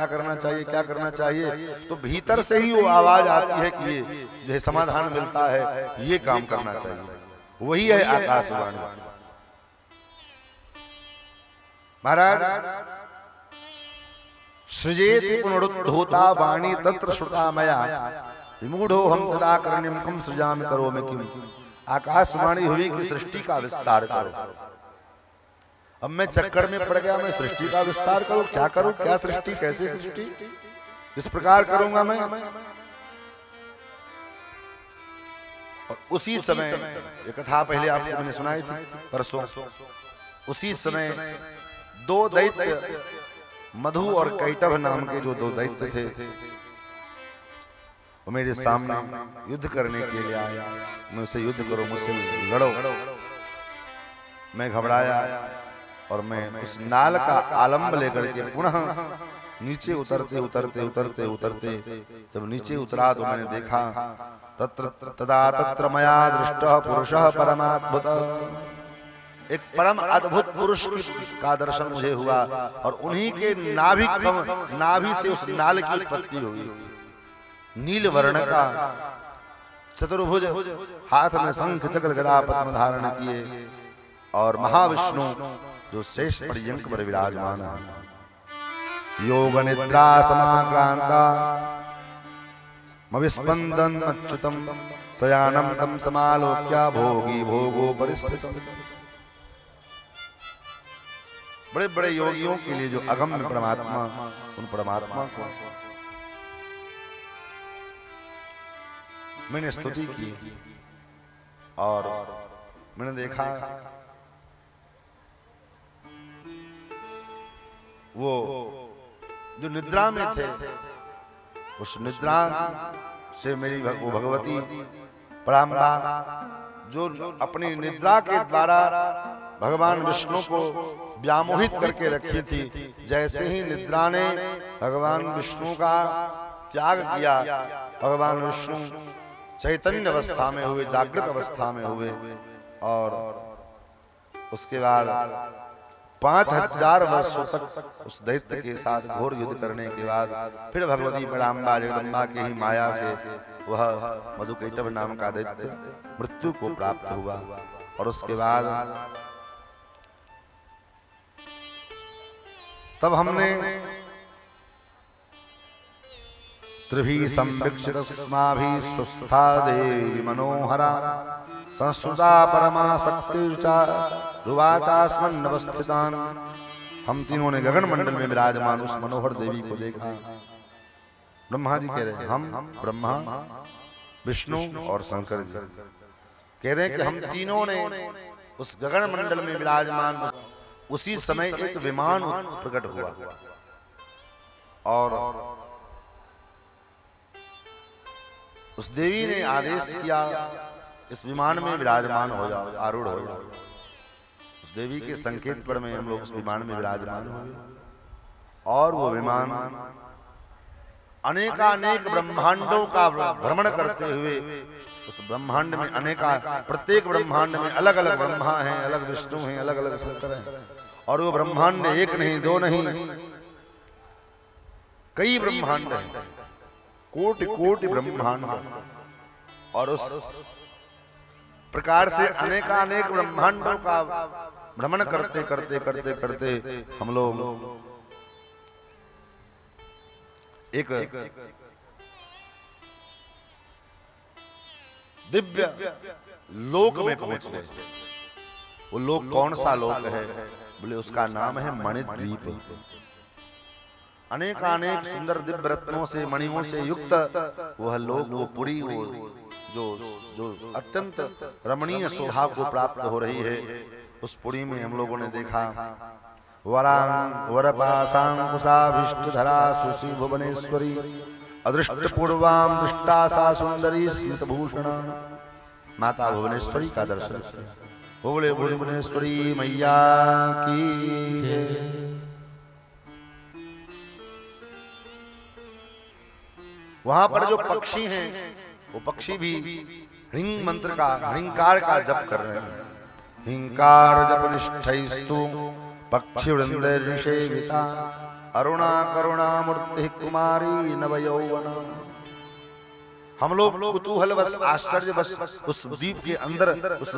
करना चाहिए क्या करना चाहिए। तो भीतर से ही वो आवाज आती है कि ये जो समाधान मिलता है, ये काम करना चाहिए। वही है आकाशवाणी। महाराज, सृजेति पुनरुद्धोता वाणी तत्र श्रुता मया विमूढ़ो हम तदा करण्यम कम सृजामि करोमि किम। आकाशवाणी हुई कि सृष्टि का विस्तार करो। अब मैं चक्कर में पड़ गया, मैं सृष्टि का विस्तार करूं, क्या करूं, क्या सृष्टि, कैसे सृष्टि, इस प्रकार करूंगा मैं। और उसी समय ये कथा पहले आपको मैंने सुनाई थी परसों। उसी समय दो दैत्य, मधु और कैटभ नाम के जो दो दैत्य थे, वो मेरे सामने युद्ध करने के लिए आया। मुझसे युद्ध करो, मुझसे लड़ो। मैं घबराया और मैं उस नाल का आलंब लेकर के पुनः नीचे उतरते उतरते उतरते उतरते जब नीचे उतरा तो मैंने देखा तदा तत्र मया दृष्टः पुरुषः परमाद्भुत। एक परम अद्भुत पुरुष का दर्शन मुझे हुआ और उन्हीं के नाभि से उस नाल की उत्पत्ति हुई। नील वर्ण का चतुर्भुज, हाथ में शंख चक्र गदा पद्म धारण किए और महाविष्णु जो शेष पर्यंक पर विराजमान है। योग निद्रा समाक्रांता मविस्पंदन अच्युतम शयानम तम समालोक्य भोगी भोगो परिस्थितम। बड़े बड़े योगियों के लिए जो अगम्य परमात्मा, उन परमात्मा को मैंने स्तुति की और मैंने देखा वो जो निद्रा में थे, उस निद्रा से मेरी वो भगवती पराम्बा जो अपनी निद्रा के द्वारा भगवान विष्णु को व्यामोहित करके रखी थी, जैसे ही निद्रा ने भगवान विष्णु का त्याग किया, भगवान विष्णु चैतन्य अवस्था में हुए, जागृत अवस्था में हुए, और उसके बाद 5000 वर्षों तक उस दैत्य के साथ घोर युद्ध करने के बाद फिर भगवती बड़ाम्बा जगदम्बा की ही माया से वह मधुकैटभ नाम का दैत्य मृत्यु को प्राप्त हुआ। और उसके बाद तब हमने त्रिभी संविक्षित सुष्माभि सुस्था देवी मनोहरा संस्कृता परमा शक्तिर्चा रुवाचास्मन् अवस्थितान्। हम तीनों ने गगन मंडल में विराजमान उस मनोहर देवी को देखा। ब्रह्मा जी कह रहे हैं, हम ब्रह्मा विष्णु और शंकर जी कह रहे हैं कि हम तीनों ने उस गगन मंडल में विराजमान उसी समय एक विमान प्रकट हुआ और उस देवी ने आदेश किया इस विमान में विराजमान हो जाओ, आरूढ़ हो जाओ। उस देवी के संकेत पर में हम लोग उस विमान में विराजमान हुए और वो विमान अनेकानेक ब्रह्मांडों का भ्रमण करते हुए उस ब्रह्मांड में प्रत्येक ब्रह्मांड में अलग अलग ब्रह्मा हैं, अलग विष्णु हैं, अलग अलग शंकर हैं, और वो ब्रह्मांड एक नहीं, दो नहीं, कई ब्रह्मांड हैं, कोटि कोटि ब्रह्मांड। और उस प्रकार से अनेकानेक ब्रह्मांडों का भ्रमण करते करते करते करते हम लोग एक दिव्य लोक में पहुंच गए। वो लोक कौन सा लोक है? बोले उसका नाम है मणिद्वीप। अनेकानेक सुंदर दिव्य रत्नों से, मणियों से युक्त वह लोक, वो पुरी, वो जो अत्यंत रमणीय शोभा को प्राप्त हो रही है, उस पुरी में हम लोगों ने देखा वरपाशांकुशाभिष्टधरा सुश्री भुवनेश्वरी अदृष्ट पूर्वाम दृष्टा सा सुंदरी स्मित भूषण। माता भुवनेश्वरी का दर्शन किया। बोले भुवनेश्वरी मैया की। वहां पर जो पक्षी हैं वो पक्षी भी ह्रीं मंत्र का, ह्रींकार का जप कर रहे हैं। ह्रींकार जप निष्ठैस्तु पक्षी वृंदेर्निषेविता अरुणा करुणा मूर्ति कुमारी नवयौवना। हम लोग कुतूहल बस, आश्चर्य बस उस द्वीप के अंदर उस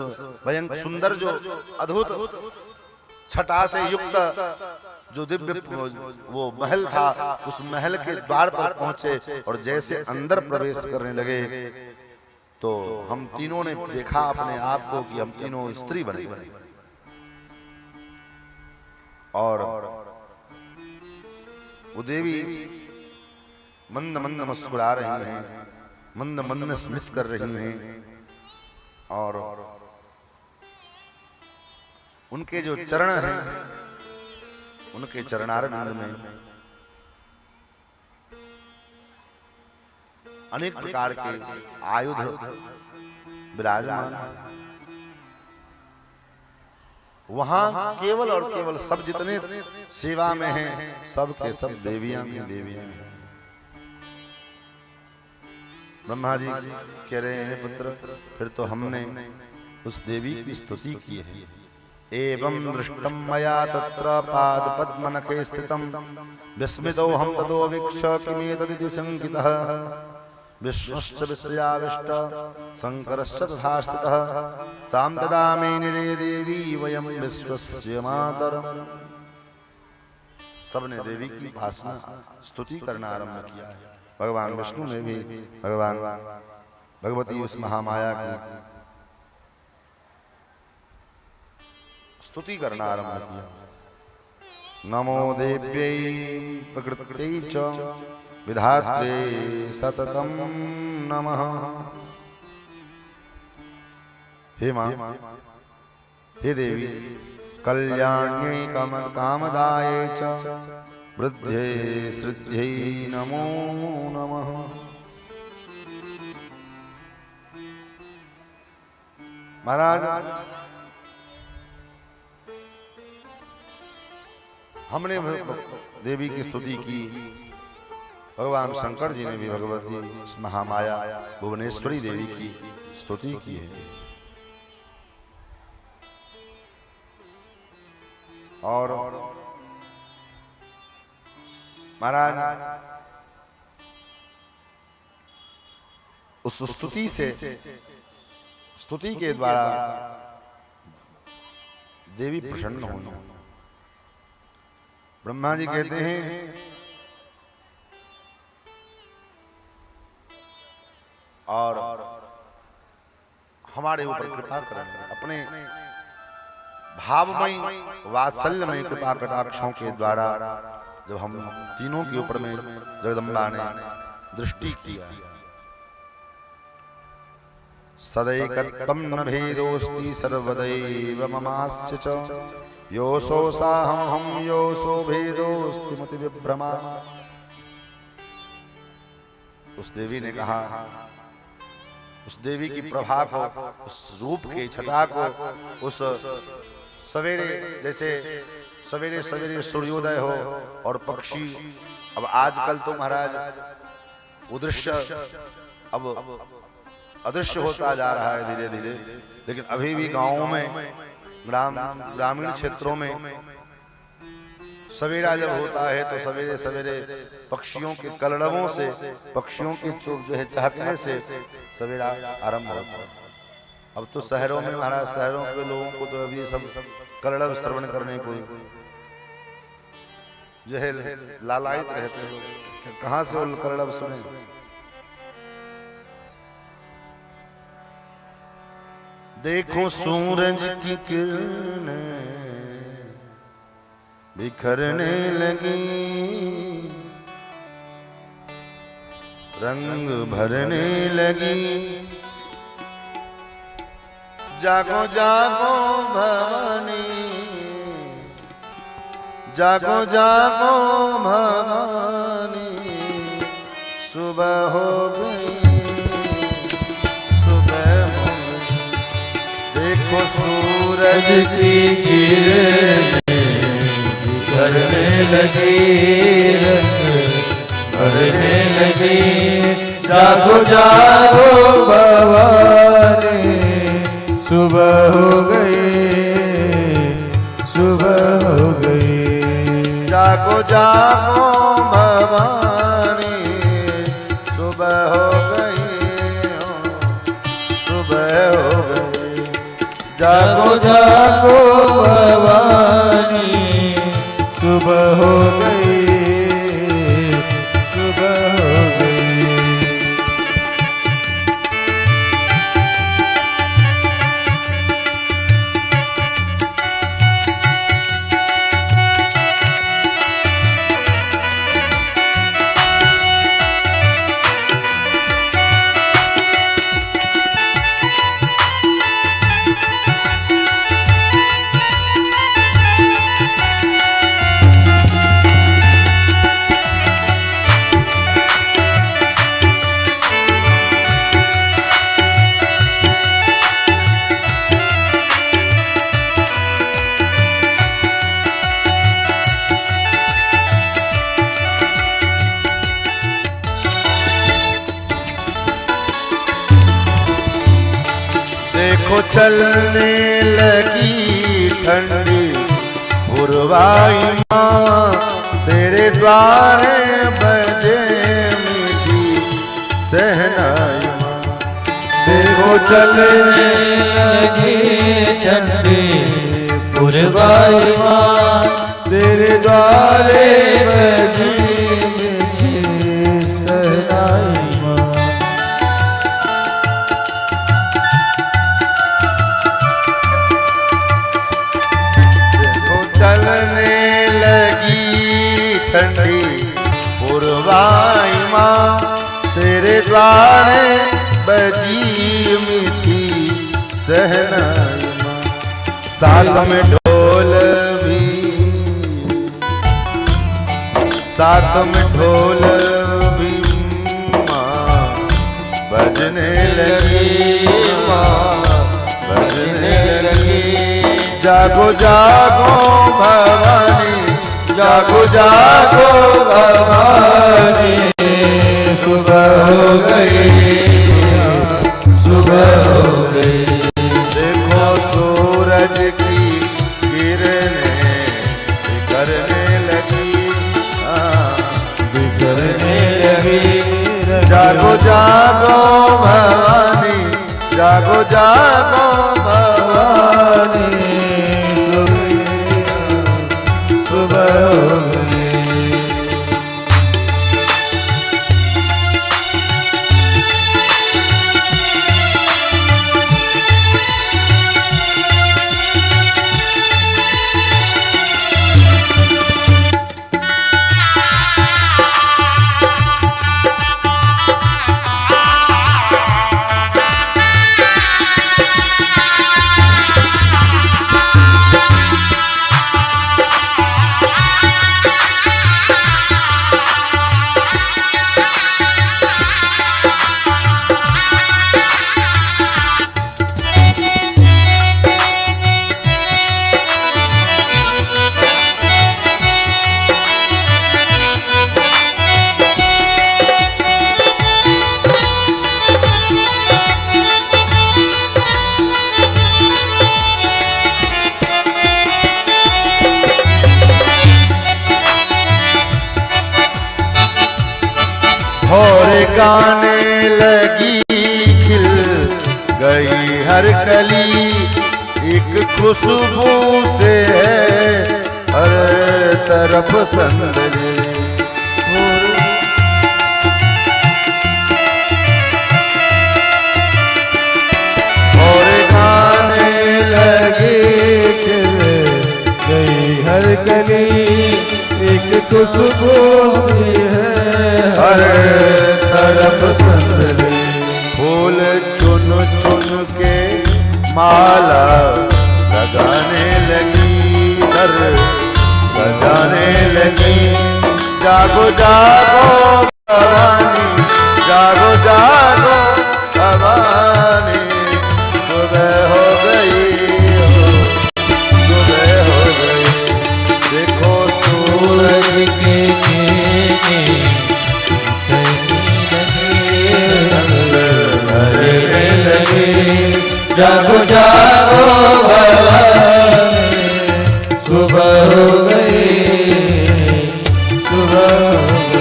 भयंकर सुंदर जो अद्भुत छटा से युक्त जो दिव्य वो महल था, उस महल के द्वार पर पहुंचे और जैसे अंदर प्रवेश करने लगे तो हम तीनों ने देखा अपने आप को कि हम तीनों स्त्री बने और वो देवी मंद मंद मुस्कुरा रही हैं, मंद मंद स्मित कर रही हैं और उनके जो चरण हैं, उनके चरणारविंद में अनेक प्रकार के आयुध विराजमान। वहां केवल और केवल सब जितने सेवा में हैं, सब के सब देवियां की देवियां हैं। ब्रह्मा जी कह रहे हैं, पुत्र फिर तो हमने उस देवी की स्तुति की है। एवं दृष्टं मया तत्र पाद पद्मनखे स्थितं विस्मितो हम ततो वीक्ष किमेतदिति शंकितः विष्णुश्च विषयाविष्ट शंकरश्च तथा स्थितः तां ददामि निरे देवी वयं विश्वस्य मातरम्। सबने देवी की उपासना स्तुति करना आरंभ किया है। भगवान विष्णु ने भी भगवान भगवती उस महामाया की स्तुति करना आरंभ किया। नमो देव्यै प्रकृत्यै च विधात्रे सततं नमः। हे मां, हे देवी, कल्याण्यै कामदायै च वृद्ध्यै श्रुत्यै नमो नमः। महाराज हमने देवी की स्तुति की, भगवान शंकर जी ने भी भगवती महामाया भुवनेश्वरी देवी की स्तुति की है। और महाराज उस स्तुति से, स्तुति के द्वारा देवी प्रसन्न होना। ब्रह्मा जी कहते हैं और हमारे ऊपर कृपा करेंगे, अपने भावमय वात्सल्यमय कृपा कटाक्षों के द्वारा जब हम तीनों के ऊपर में जगदम्बा ने दृष्टि किया। सदैकत्वं न भेदोस्ति सर्वदैव ममास्य च, योऽसौ साहमहं योऽसौ भेदोस्ति मति विभ्रमा। उस देवी ने कहा, उस देवी की प्रभा को, उस रूप की छटा को, उस सवेरे जैसे सवेरे सवेरे सूर्योदय हो और पक्षी, अब आजकल तो महाराज वो दृश्य अब अदृश्य होता जा रहा है धीरे धीरे, लेकिन अभी भी गांवों में, ग्रामीण क्षेत्रों में सवेरा जब होता है तो सवेरे सवेरे पक्षियों के कलरवों से, पक्षियों के जो है चहकने से सवेरा आरंभ होता है। अब तो शहरों में महाराज, शहरों के लोगों को तो अभी सब कलरव श्रवण करने को जो है लालायित रहते हैं, कहां से वो कलरव सुने। देखो सूरज की किरणें बिखरने लगी, रंग भरने लगी। जागो जागो भवानी, जागो जागो भवानी, सुबह हो गई, सुबह हो गई। देखो सूरज की किरणें बिखरने लगी, रंग भरने लगी। जागो जागो भवानी, सुबह हो गई, सुबह हो गई। जागो जागो भवानी, सुबह हो गई, सुबह हो गई। जागो जागो भवानी, सुबह हो गई, सुबह हो गई। देखो चलने लगी ठंडी पुरवाई माँ, तेरे द्वारे बजे मीठी सहनाई माँ। देखो चलने लगी ठंडी पुरवाई माँ, तेरे द्वारे बजे मीठी सहनाई माँ। चलने लगी ठंडी पुरवाई माँ, तेरे द्वारे बजी मीठी सहनाई माँ। साथ में ढोल भी, साथ में ढोल भी माँ बजने लगी माँ, बजने जागो जागो भवानी, जागो जागो भवानी। सुबह हो गई, सुबह हो गई। देखो सूरज की किरणें बिखरने लगी, बिखरने लगी। जागो जागो भवानी, जागो जागो भवानी। सुबह हो गई। और गाने लगी खिल गई हर कली, एक खुशबू से है हर तरफ संदली। और गाने लगी खिल गई हर गली, एक खुशबू सी है हर तरफ संदली। फूल चुन चुन के माला लगाने लगी, घर सजाने लगी। जागो जागो भवानी, जागो जागो भवानी। सुबह हो गई, सुबह हो गई। देखो सूरज के लगे। जागो जागो भवानी, सुबह हो गई, सुबह हो गई।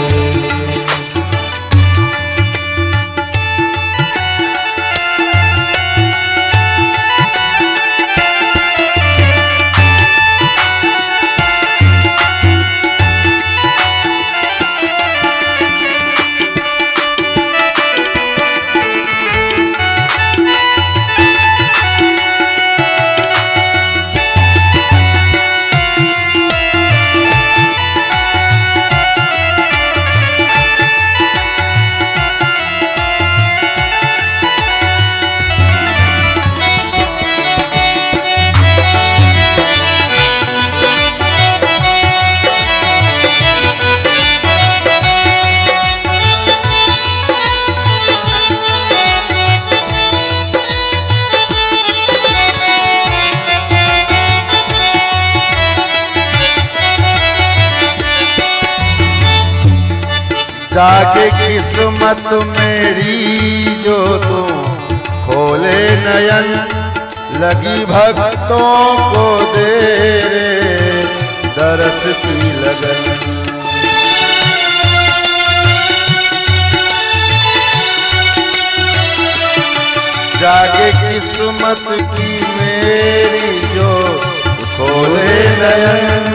जागे किस्मत मेरी जो तुम खोले नयन, लगी भक्तों को दे रे दरस की लगन। जागे किस्मत की मेरी जो खोले नयन,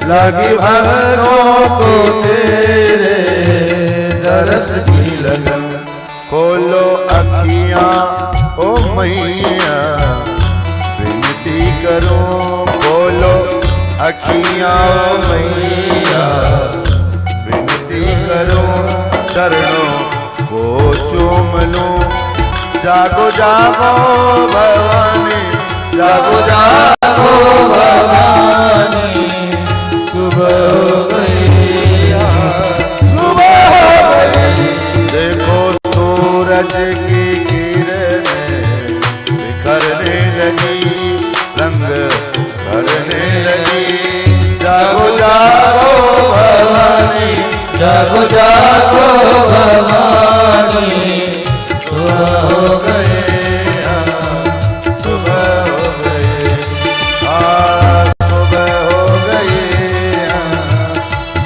लगी भक्तों को तेरे दरस की लगन। खोलो अखियां ओ मैया विनती करो, खोलो अखियां ओ मैया विनती करो। चरणों को चूम लूं, जागो जागो भवानी, जागो जागो भवानी। सुबह हो गई, सुबह हो गई। देखो सूरज की किरणें बिखरने लगी, रंग जागो जागो भवानी सुबह हो गए सुबह हो गए सुबह हो गई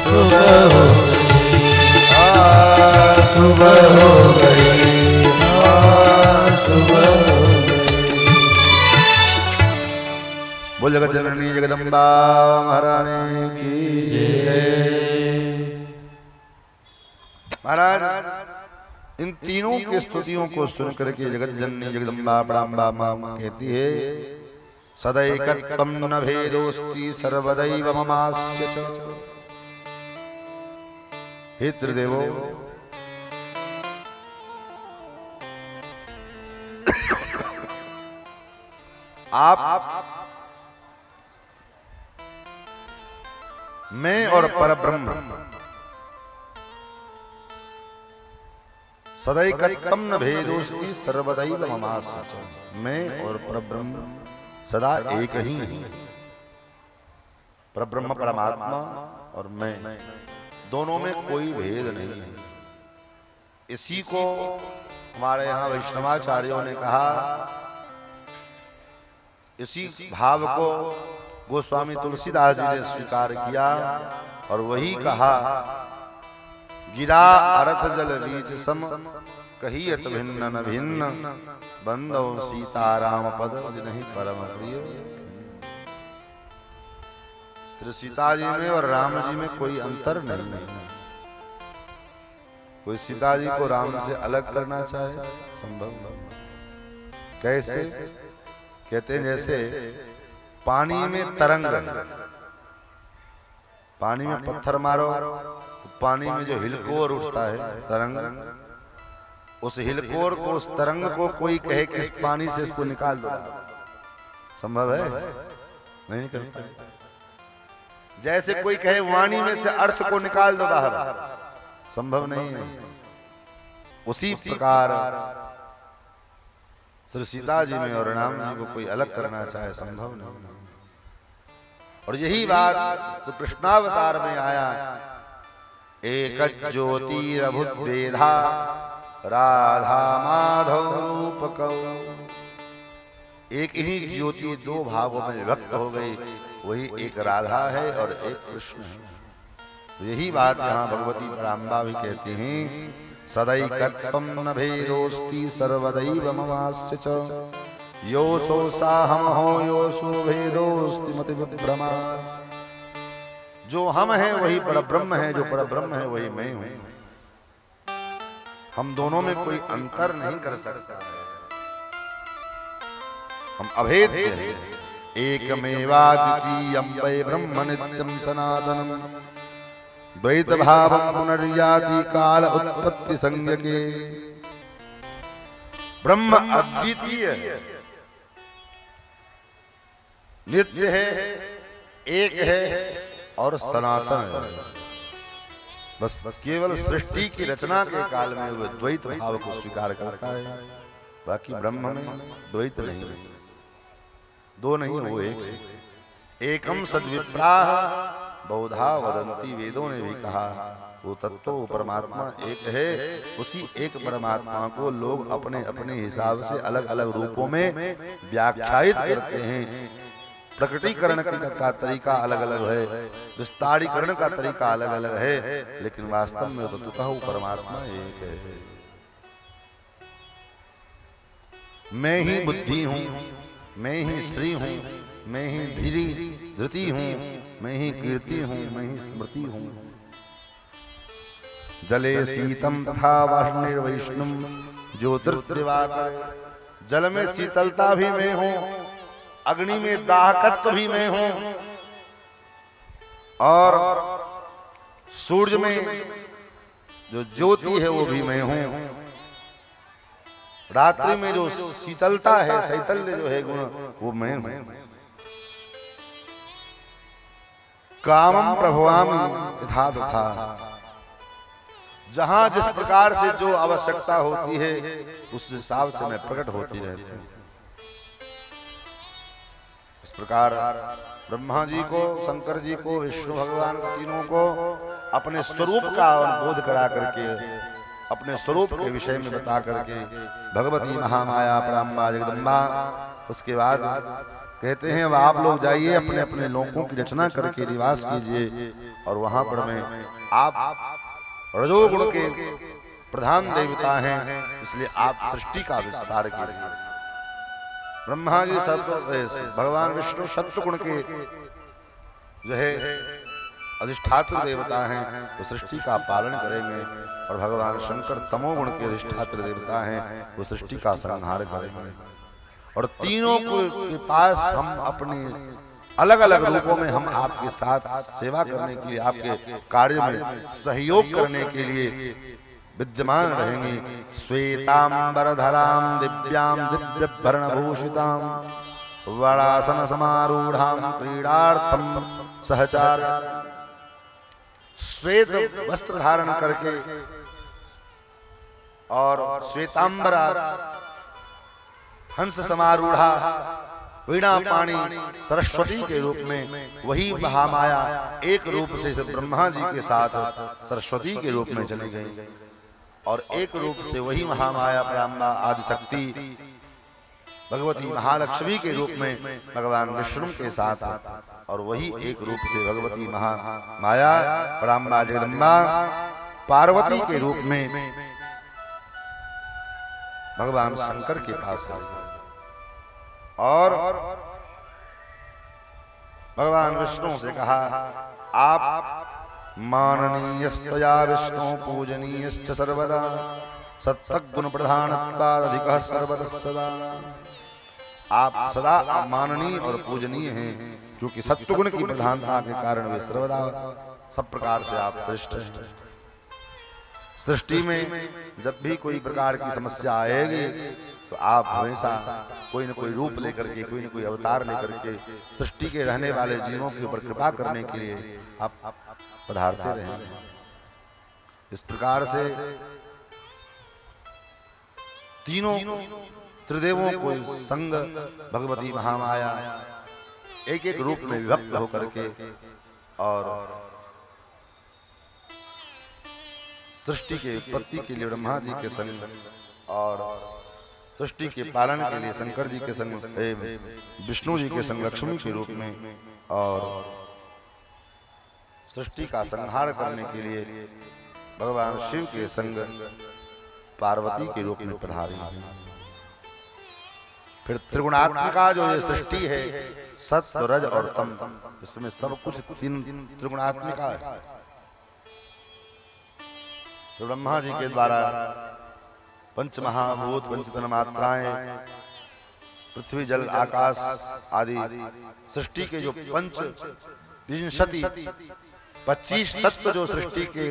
सुबह हो गई सुबह हो गई सुबह हो गई। बोल जगत जननी जगदम्बा महारानी की महाराज इन तीनों की स्तुतियों को सुन करके जगत जननी जगदम्बा बड़ाम्बा मां कहती है सदैकत्वं न भेदोस्ति सर्वदैव ममास्य च। हे त्रिदेवो आप मैं और परब्रह्म सदैकत्वं न भेदोस्ति सर्वदैव ममास्य च। मैं और परब्रह्म सदा एक ही है। परब्रह्म परमात्मा और मैं दोनों में कोई भेद नहीं है। इसी को हमारे यहाँ वैष्णवाचार्यों ने कहा, इसी भाव को गोस्वामी तुलसीदास जी ने स्वीकार किया और वही कहा, गिरा अर्थ जल बीच सम कहियत भिन्न न भिन्न बंदो सीताराम पद जिन्हि परम प्रिय। श्री सीता जी में और राम जी में कोई अंतर नहीं है। कोई सीता जी को राम से अलग करना चाहे संभव नहीं। कैसे? कहते हैं जैसे पानी में तरंग, पानी में पत्थर मारो तो पानी में जो हिलकोर उठता है तरंग, उस हिलकोर को उस तरंग को कोई कहे कि इस पानी से इसको निकाल दो, संभव है? नहीं निकल। जैसे कोई कहे वाणी में से अर्थ को निकाल दो बाहर, संभव नहीं है। उसी प्रकार श्री सीता जी में और राम जी को कोई अलग करना चाहे संभव नहीं। और यही बात श्री कृष्णावतार में आया, एक ज्योतिरभुत वेधा राधा माधव रूपकौ। एक ही ज्योति दो भागों में विभक्त हो गई, वही एक राधा है और एक कृष्ण है। यही बात यहाँ भगवती पराम्बा भी कहती हैं, सदैकत्वं न भेदोस्ति सर्वदैव ममास्य च। योऽसौ साहमहो योऽसो भेदोस्ति मति विभ्रमा। जो हम हैं वही परब्रह्म है, जो परब्रह्म है वही मैं हूँ। हम दोनों में कोई अंतर नहीं कर सकता है। हम अभेद्य हैं। एकमेवाद्वितीयं वै ब्रह्म नित्यं सनातनम् द्वैत भावं पुनर्याति काल उत्पत्ति संज्ञके। ब्रह्म अद्वितीय है, नित्य है, एक है और सनातन है। बस केवल सृष्टि की रचना के काल में वह द्वैत भाव को स्वीकार करता है, बाकी ब्रह्म में द्वैत नहीं है। दो नहीं, वो एक है। एकम सद्विप्राह बहुधा वदंती। वेदों ने भी कहा वो तत्व परमात्मा एक है। उसी एक परमात्मा को लोग अपने अपने हिसाब से अलग अलग रूपों में व्याख्यायित करते हैं। प्रकटीकरण का तरीका अलग अलग है, विस्तारीकरण का तरीका अलग अलग है, लेकिन वास्तव में तत्वतः वो परमात्मा एक है। मैं ही बुद्धि हूँ, मैं ही श्री हूँ, मैं ही धीरी धृति हूँ, मैं ही कीर्ति हूँ, मैं ही स्मृति हूँ। जले शीतम तथा वाष्णिर्वैष्णुम ज्योतिर्दिवाकर। जल में शीतलता भी मैं हूँ, अग्नि में दाहकत्व भी मैं हूँ, और सूर्य में जो ज्योति है वो भी मैं हूँ। रात्रि में जो शीतलता है, शैतल्य जो है गुण, वो मैं हूँ। कामं प्रभवामि यथा तथा। जहां जिस प्रकार से जो आवश्यकता होती है उस हिसाब से मैं प्रकट होती रहती हूँ। इस प्रकार ब्रह्मा जी को, शंकर जी को, विष्णु भगवान तीनों को अपने स्वरूप का बोध करा करके, अपने स्वरूप के विषय में बता करके भगवती महामाया पराम्बा जगदम्बा, उसके बाद कहते हैं अब आप लोग जाइए अपने अपने लोकों की रचना करके निवास कीजिए, और वहां पर मैं आप रजोगुण के प्रधान देवता हैं, इसलिए आप सृष्टि का विस्तार कीजिए। ब्रह्मा जी भगवान विष्णु सत्वगुण के जो है अधिष्ठात्र देवता हैं, वो सृष्टि का पालन करेंगे, और भगवान शंकर तमोगुण के अधिष्ठात्र देवता हैं, वो सृष्टि का संहार करेंगे। और तीनों के पास हम अपनी अलग अलग रूपों में हम आपके साथ सेवा करने के लिए, आपके कार्य में सहयोग करने के लिए विद्यमान रहेंगे। श्वेतांबरधरां दिव्यां दिव्यभरणभूषितां वरासन समारूढ़ां क्रीडार्थं सहचार। श्वेत वस्त्र धारण करके और श्वेतांबरा हंस समारूढ़ा वीणा पाणी सरस्वती के रूप में वही महामाया एक रूप से ब्रह्मा जी के साथ सरस्वती के रूप में चली गई, और एक रूप से वही महामाया पराम्बा आदिशक्ति भगवती महालक्ष्मी के रूप में भगवान विष्णु के साथ, और वही एक रूप से भगवती महामाया पराम्बा जगदम्बा पार्वती के रूप में भगवान शंकर के पास है। और भगवान विष्णु से कहा आप माननीयस्तया विष्णु पूजनीयश्च सर्वदा सत्तगुण प्रधानत्वादधिकः सर्वतः सदा। आप सदा माननीय और पूजनीय हैं, क्योंकि सत्वगुण की प्रधानता के कारण वे सर्वदा सब प्रकार से आप श्रेष्ठ हैं। सृष्टि में जब भी कोई प्रकार की समस्या आएगी तो आप हमेशा कोई न कोई रूप लेकर के, कोई न कोई अवतार लेकर के सृष्टि के रहने वाले जीवों के ऊपर कृपा करने के लिए आप पधारते रहे। इस प्रकार से तीनों त्रिदेवों को संग भगवती महामाया एक एक रूप में विभक्त होकर के और सृष्टि के उत्पत्ति के लिए ब्रह्मा जी के संग और सृष्टि के पालन के लिए शंकर जी के संग, विष्णु जी के संग लक्ष्मी के रूप में, और सृष्टि का संहार करने के लिए भगवान शिव के संग पार्वती के रूप में पधारी। फिर त्रिगुणात्मिका जो ये सृष्टि है, सत्व रज और तम, इसमें सब कुछ तीन त्रिगुणात्मिका है। तो ब्रह्मा जी के द्वारा पंच महाभूत पंच तन मात्राएं पृथ्वी जल आकाश आदि सृष्टि के जो पंच विंशति 25 तत्व जो सृष्टि के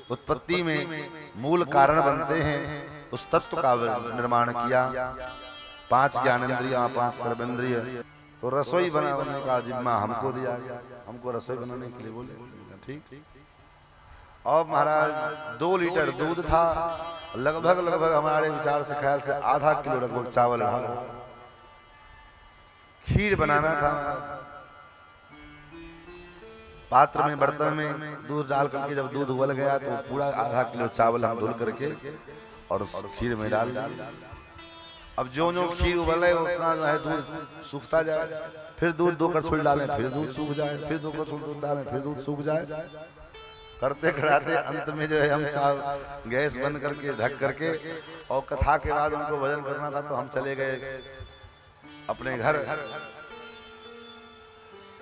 उत्पत्ति में मूल कारण बनते हैं, उस तत्व का निर्माण किया। 5 ज्ञानेंद्रियां, 5 कर्मेंद्रिय। तो रसोई बनाने का जिम्मा हमको दिया गया, हमको रसोई बनाने के लिए बोले, ठीक। और महाराज 2 लीटर दूध था, लगभग हमारे विचार से ख्याल से आधा किलो लगभग चावल रहा। खीर बनाना था, पात्र में बर्तन में दूध डाल करके जब दूध उबल गया तो पूरा आधा किलो चावल हम धुल करके और उस खीर में डाल दिया। अब जो खीर उबले उतना जो है दूध सूखता जाए, फिर दूध 2 कड़छुल डालें, फिर दूध सूख जाए, फिर 2 कड़छुल दूध डालें, फिर दूध सूख जाए। करते कराते अंत में जो है हम गैस बंद करके ढक करके, और कथा के बाद उनको भजन करना था तो हम चले गए अपने घर।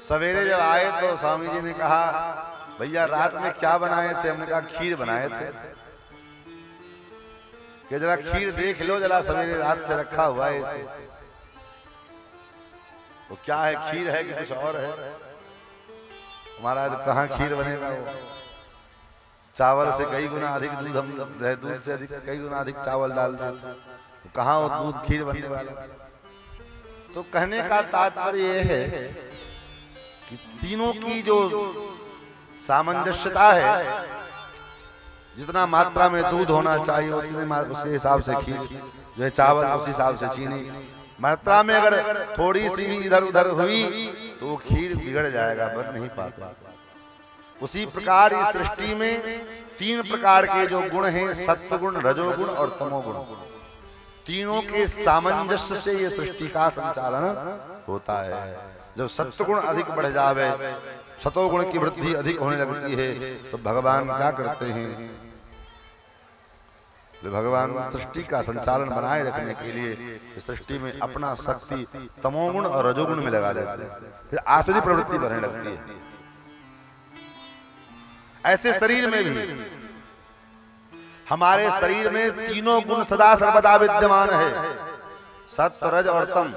सवेरे जब आए तो स्वामी जी ने कहा, भैया रात में क्या बनाए थे? हमने कहा खीर बनाए थे। कि जरा खीर देख लो जरा, सवेरे रात से रखा हुआ है इसे। वो क्या है, खीर है कि कुछ और है? महाराज कहाँ खीर बनेगा, वो चावल से कई गुना अधिक दूध, हम दूध से अधिक कई गुना अधिक चावल डाल देते, तो कहाँ वो दूध खीर बनने वाला। तो कहने का तात्पर्य ये है कि तीनों की जो सामंजस्यता है, जितना मात्रा में दूध होना चाहिए उतने उसी हिसाब से खीर जो है, चावल उसी हिसाब से चीनी। मात्रा में अगर थोड़ी सी भी इधर उधर हुई तो वो खीर बिगड़ जाएगा, बन नहीं पाता। उसी प्रकार इस सृष्टि में 3 प्रकार के जो गुण हैं, सत्वगुण, रजोगुण और तमोगुण, तीनों के सामंजस्य से ये सृष्टि का संचालन होता है। जब सत्वगुण अधिक बढ़ जावे, सतोगुण की वृद्धि अधिक होने लगती है, तो भगवान क्या करते हैं? तो भगवान सृष्टि का संचालन बनाए रखने के लिए इस सृष्टि में अपना शक्ति तमोगुण और रजोगुण में लगा देते हैं, फिर आसुरी प्रवृत्ति बढ़ने लगती है। ऐसे शरीर में भी, हमारे शरीर में तीनों गुण सदा सर्वदा विद्यमान है, सत्व, रज और तम,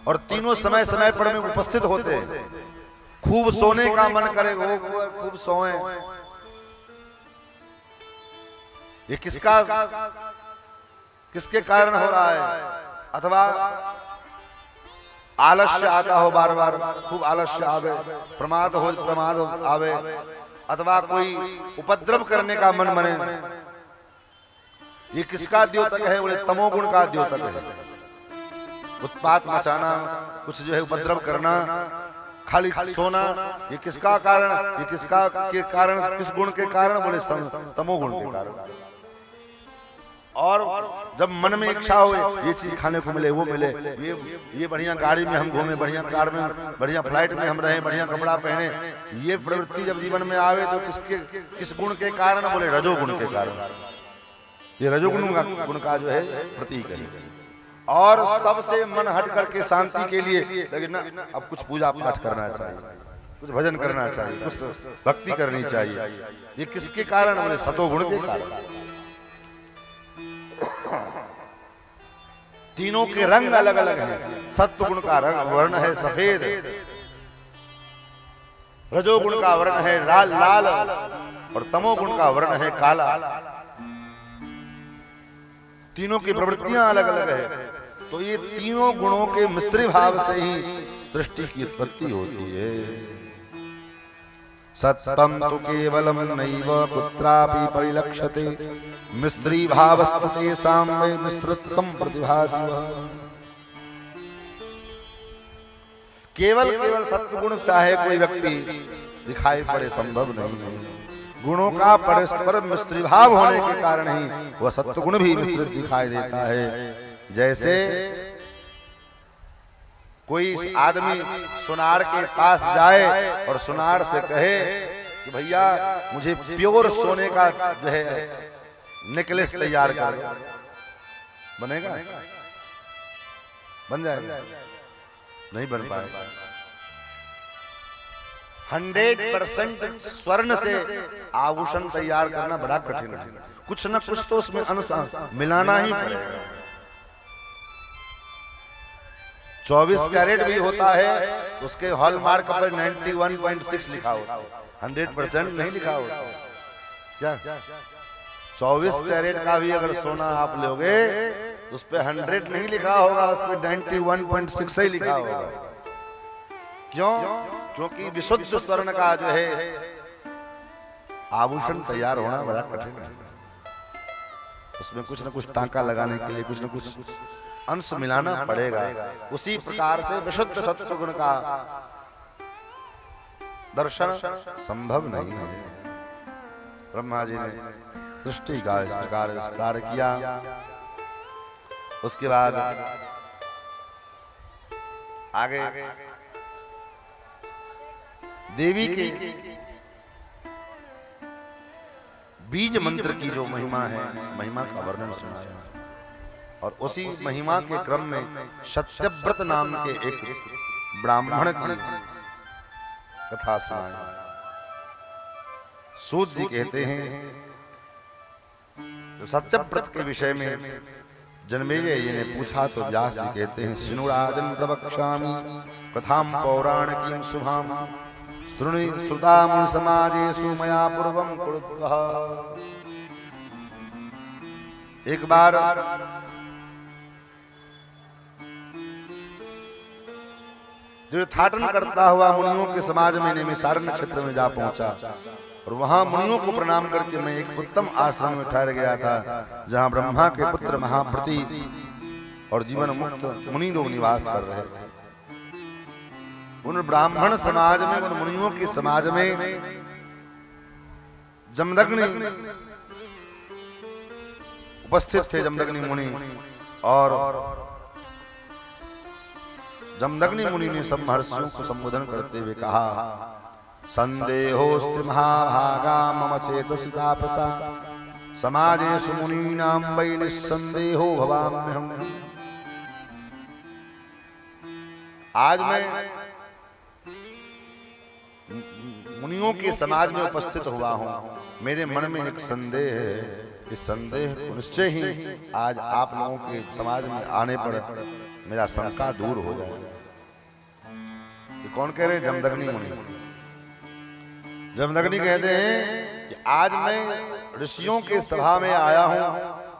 और तीनों समय समय पर में उपस्थित होते हैं। खूब सोने का मन करे, वो खूब सोए, ये किसके कारण हो रहा है? अथवा आलस्य आता हो, बार बार खूब आलस्य आवे, प्रमाद आवे, अथवा कोई उपद्रव करने का मन बने, ये किसका द्योतक है? बोले तमोगुण का द्योतक है। उत्पात मचाना, कुछ जो है उपद्रव करना, खाली सोना, ये किसका कारण? ये किसका के कारण, किस गुण के कारण? बोले तमोगुण के कारण। और जब मन में इच्छा हो ये चीज खाने को मिले, वो मिले, ये बढ़िया गाड़ी में हम घूमे, बढ़िया कार में, बढ़िया फ्लाइट में हम रहे, बढ़िया कपड़ा पहने, ये प्रवृत्ति जब जीवन में आवे तो किस गुण के कारण? बोले रजोगुण के कारण। ये रजोगुण का जो है प्रतीक है। और सबसे मन हट करके शांति के लिए, लेकिन ना अब कुछ पूजा पाठ करना चाहिए, कुछ भजन करना चाहिए, कुछ भक्ति करनी चाहिए। ये किसके कारण? बोले सतोगुण के कारण। तीनों के रंग अलग अलग हैं। सत्वगुण का रंग वर्ण है सफेद, रजोगुण का वर्ण है लाल, और तमोगुण का वर्ण है काला। तीनों की प्रवृत्तियां अलग अलग है। तो ये तीनों गुणों के मिश्री भाव से ही सृष्टि की उत्पत्ति होती है। सत्तम तो केवलम नैव कुत्रापि परिलक्ष्यते, मिश्री भावस्तु तेषां वै मिश्रत्वं प्रतिभाति। केवल सत्वगुण चाहे कोई व्यक्ति दिखाई पड़े संभव नहीं है। गुणों का परस्पर मिश्री भाव होने के कारण ही वह सत्वगुण भी मिश्रित दिखाई देता है। जैसे कोई आदमी सुनार के पास जाए और सुनार से कहे कि भैया मुझे प्योर सोने का जो है नेकलेस तैयार कर, बनेगा? बन जाएगा? नहीं बन पाएगा। 100% स्वर्ण से आभूषण तैयार करना बड़ा कठिन है। कुछ न कुछ तो उसमें अंश मिलाना ही पड़ेगा। 24 कैरेट भी होता है, उसके हॉलमार्क पर 91.6 लिखा होता है, 100% नहीं लिखा होता। क्या 24 कैरेट का भी अगर सोना आप लोगे, उस पे 100 नहीं लिखा होगा, उस पे 91.6 ही लिखा होगा। क्यों? क्योंकि विशुद्ध स्वर्ण का जो है आभूषण तैयार होना बड़ा कठिन है। उसमें कुछ न कुछ टांका लगाने के लिए कुछ न कुछ अंश मिलाना पड़ेगा। उसी प्रकार से विशुद्ध सत्व गुण का दर्शन संभव नहीं है। ब्रह्मा जी ने सृष्टि का इस प्रकार विस्तार किया। उसके बाद आगे देवी के बीज मंत्र की जो महिमा है, इस महिमा का वर्णन सुनाया। और उसी महिमा के क्रम में सत्यव्रत नाम के एक ब्राह्मण की कथा सुनाई। सूत जी कहते हैं, तो सत्यव्रत के विषय में जन्मेजय जी ने पूछा तो व्यास जी कहते हैं, श्रृणुराजन् प्रवक्ष्यामि कथां पौराणिकीं शुभां, श्रृणु श्रुतां समाजेषु मया पूर्वं कुरुद्वः। एक बार तीर्थाटन करता हुआ मुनियों के समाज में नैमिषारण्य क्षेत्र में जा पहुंचा, और वहां मुनियों को प्रणाम करके मैं एक उत्तम आश्रम में ठहर गया था, जहां ब्रह्मा के पुत्र महाप्रति और जीवन मुक्त मुनि लोग निवास कर रहे थे। उन ब्राह्मण समाज में, उन मुनियों के समाज में जमदग्नि उपस्थित थे। जमदग्नि मुनि, और जमदग्नि मुनि ने सब महर्षियों को संबोधन करते हुए कहा, संदेहोस्ति महाभागा मम चेतसि तापसा समाजेषु मुनीनां वै निस्संदेहो भवाम्यहम्। आज मैं मुनियों के समाज में उपस्थित हुआ हूं। मेरे मन में एक संदेह है। इस संदेह को निश्चय ही आज आप लोगों के समाज में आने पर मेरा शंका दूर हो जाएगा। ये कौन कह रहे हैं? जमदग्नि मुनि। जमदग्नि कहते हैं कि आज मैं ऋषियों के सभा में आया हूं,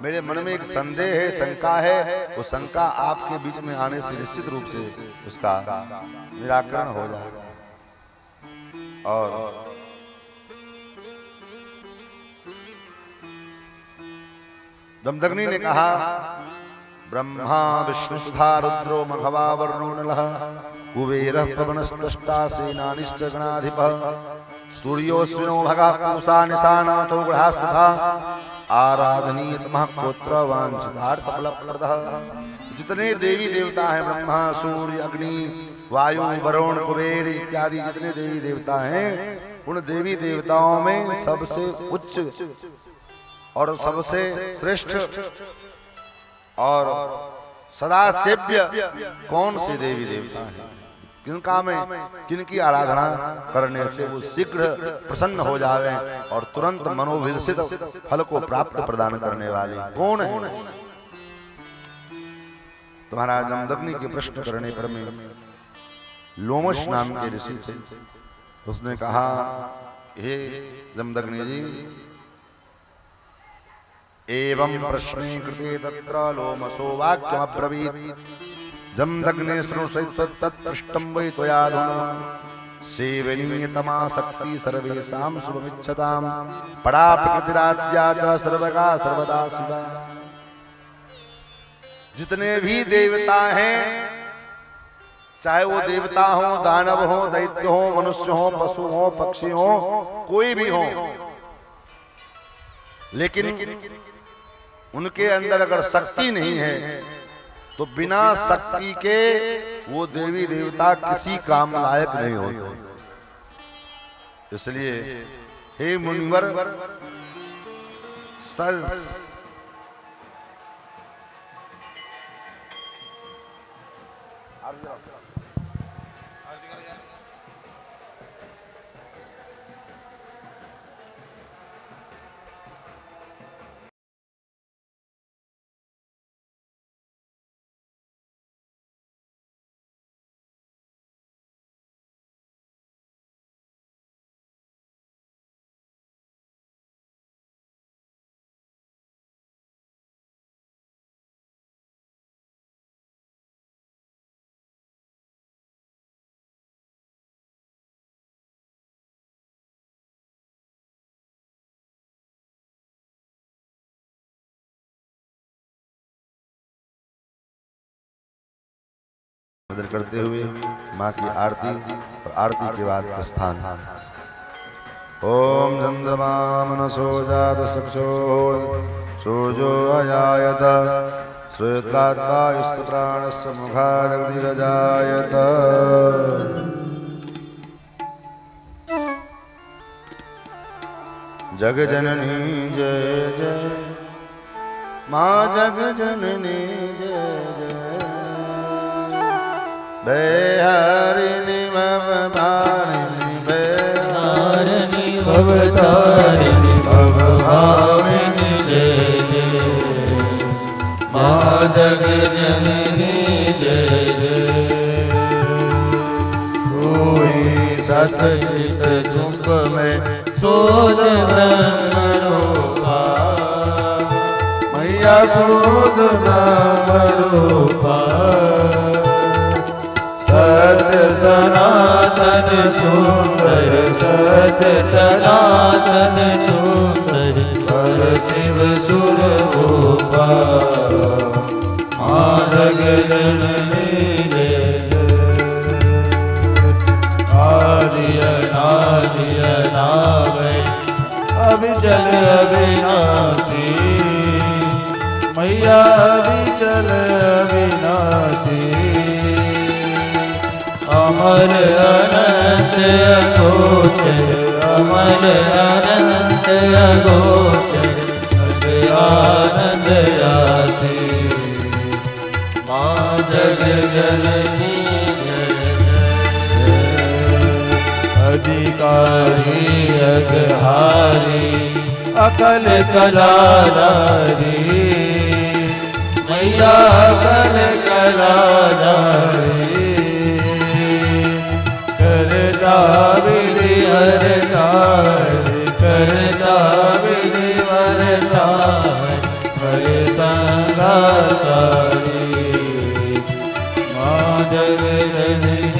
मेरे मन में एक संदेह है, शंका है। वो शंका आपके बीच में आने से निश्चित रूप से उसका निराकरण हो जाएगा। और जमदग्नि ने कहा, ब्रह्मा विष्णु सुधा रुद्रो मघवा वर्णो नलः कुबेरः पवनस्पष्टा सेनानिश्च गणाधिपः सूर्योऽश्विनो भगः पूषा निशानातो ग्रहास्तथा आराधनीयतमः गोत्र वांछितार्थफलप्रदः। जितने देवी देवता हैं, ब्रह्मा सूर्य अग्नि वायु वरुण कुबेर इत्यादि जितने देवी देवता हैं, उन देवी देवताओं में सबसे उच्च और सबसे श्रेष्ठ और सदा सेव्य कौन से देवी देवता हैं? किनका में किनकी आराधना करने से वो शीघ्र प्रसन्न हो जावे और तुरंत मनोभिलषित फल को प्राप्त प्रदान करने वाले कौन है? तुम्हारा जमदग्नि के प्रश्न करने पर में लोमश नाम के ऋषि थे। उसने कहा, हे जमदग्नि जी, एवं प्रश्ने कृते तत्र लोमसो वाक्यमब्रवीत् जमदग्ने शृणुषैत्व तत्पृष्टं वै त्वयाधुना सेवनीयतमा शक्ति सर्वेषां शुभमिच्छतां परा प्रकृतिराद्या च सर्वगा सर्वदा शिवा। जितने भी देवता हैं, चाहे वो देवता हो, दानव हो, दैत्य हो, मनुष्य हो, पशु हो, पक्षी हो, कोई भी हो, लेकिन उनके अंदर अगर शक्ति नहीं है तो बिना शक्ति के वो देवी देवता किसी काम लायक नहीं होते। इसलिए हे मुनिवर, करते हुए माँ की आरती और आरती के बाद प्रस्थान। ओम चंद्रमा मनसो जात चक्षो सूर्यो अजायत श्रोत्रात्मा प्राणस्य मुखा जगदीरजायत। जग जननी जय जय माँ, जग जननी जय जय बेहरिणी भवतारिणी बेहरिणी भवतारिणी भवभाविनी जय जय माँ जग जननी जय जय। कोई सतचित सुख में शोध ब्रह्म रूपा मैया शोध ब्रह्म रूपा सत्य सनातन सुंदर सत्य सनातन सुंदर पर शिव सुर रूपा माँ जग जननी जय जय। अविचल अविनाशी मैया अविचल अविनाशी अमर अनंत अगोचर अमर अनंत अगोचर आनंद राशि माँ जग जननी अधिकारी अगहारी अकल कलाधारी मैया अकल कलाधारी करता विधि हरतारी करता विधि हरतारी हरे संगातारी माँ जग जननी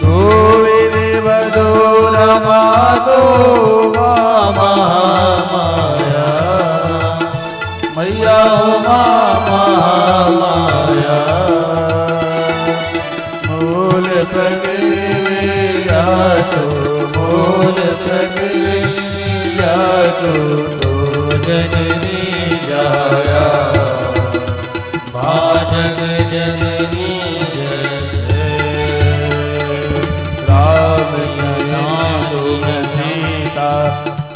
तू विधि बदोर मातो महामाया मैया महामाया मूल प्रकृति तो मूल प्रकृति तो जननी जाया माँ जग जननी राम तुम सीता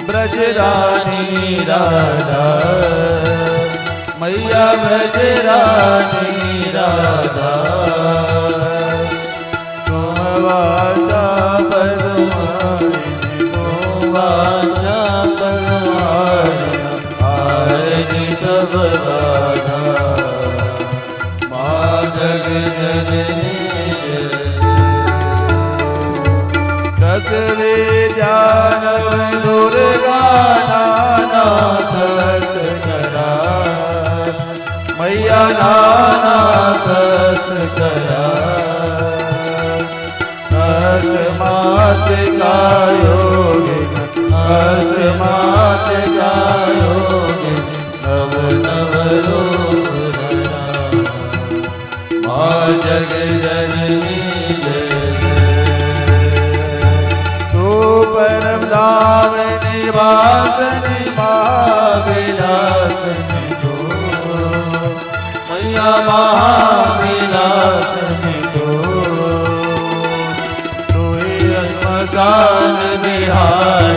ब्रज रानी राधा मैया ब्रज रानी राधा तुम वाचा पद्मानी तुम वाचा पद्मानी आरती सब राधा माँ जग जननी दसवे जानव दुर्गा नाना सत करा मैया नाना सत करा अष्ट मात का योगिन अष्ट मात का योगिन नव नव रूप धरा माँ जग जननी परम धाम निवासनि महाविलासनि तो मैया महाविलासनि तो तोहि श्मशान विहार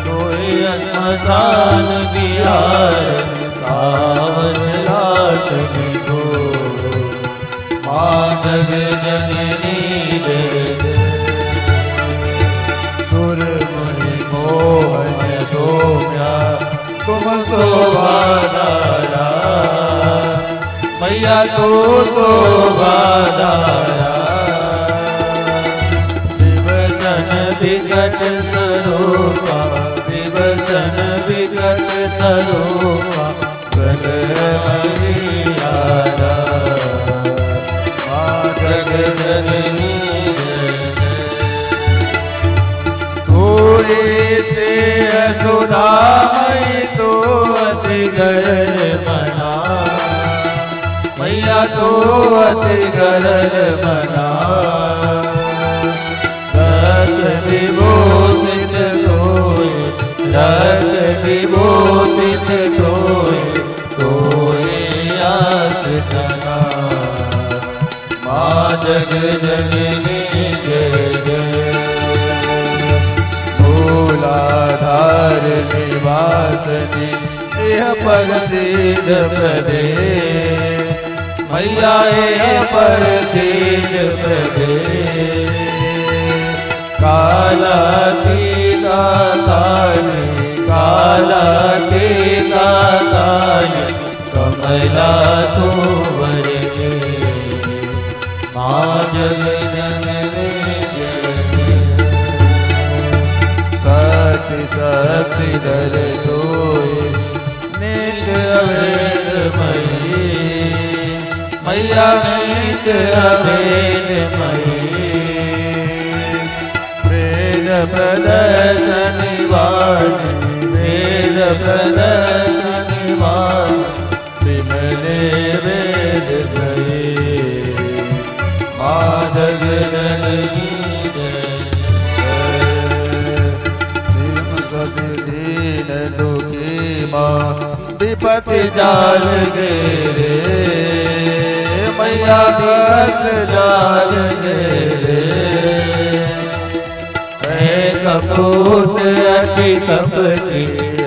तोहि श्मशान विहार कावलासनि तो माँ जग जननी मोहन सोम्या तुम शोभादारा मैया तो शोभादारा विभसन विकट स्वरूपा विभसन विकट स्वरूपा मर्यादा माँ जग जननी सुधामयी तो अति गरल मना मैया तो अति गरल मना रत विभूषित तोय रत विभूषित तोय आश्रितना माँ जग जननी जय जय मूलाधार निवासनी यह पर सिद्ध प्रदे मैया यह पर सिद्ध प्रदे कालातीता ताने कालातीता ताने कमला तो वरदे माँ जग जननी शक्ति दर तोय नित्य अभेदमयी मैया नित्य अभेदमयी वेद प्रदर्शनि वाणी वेद प्रदर्शनि वाणी विमले वेद गए माँ जग जननी विपत्ति जाल घेरे मैया कष्ट जाल घेरे है कपूत अति कपटी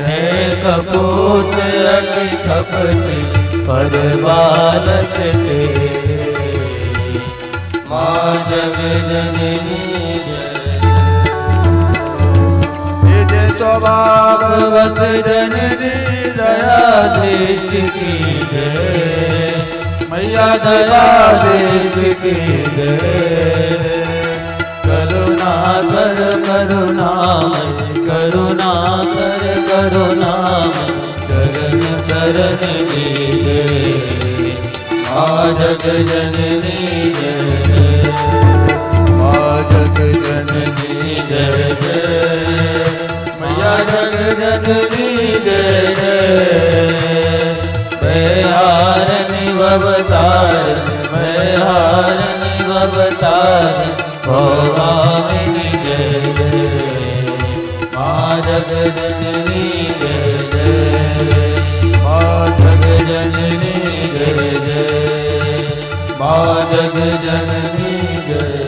है कपूत अति कपटी पर बालक तेरे माँ जग जननी जय स्वभाव वस जननी दया दृष्टि की जय मैया दया दृष्टि की जय करुणा कर करुणामय करुणा कर करुणामय चरण शरण लीजे माँ जग जननी जय माँ जग जननी जय जय मैया जग जननी जय जय बेहारनि भवतारिणि भवामिनि जय जय माँ जग जननी जय जय माँ जग जननी जय जय माँ जग जननी जय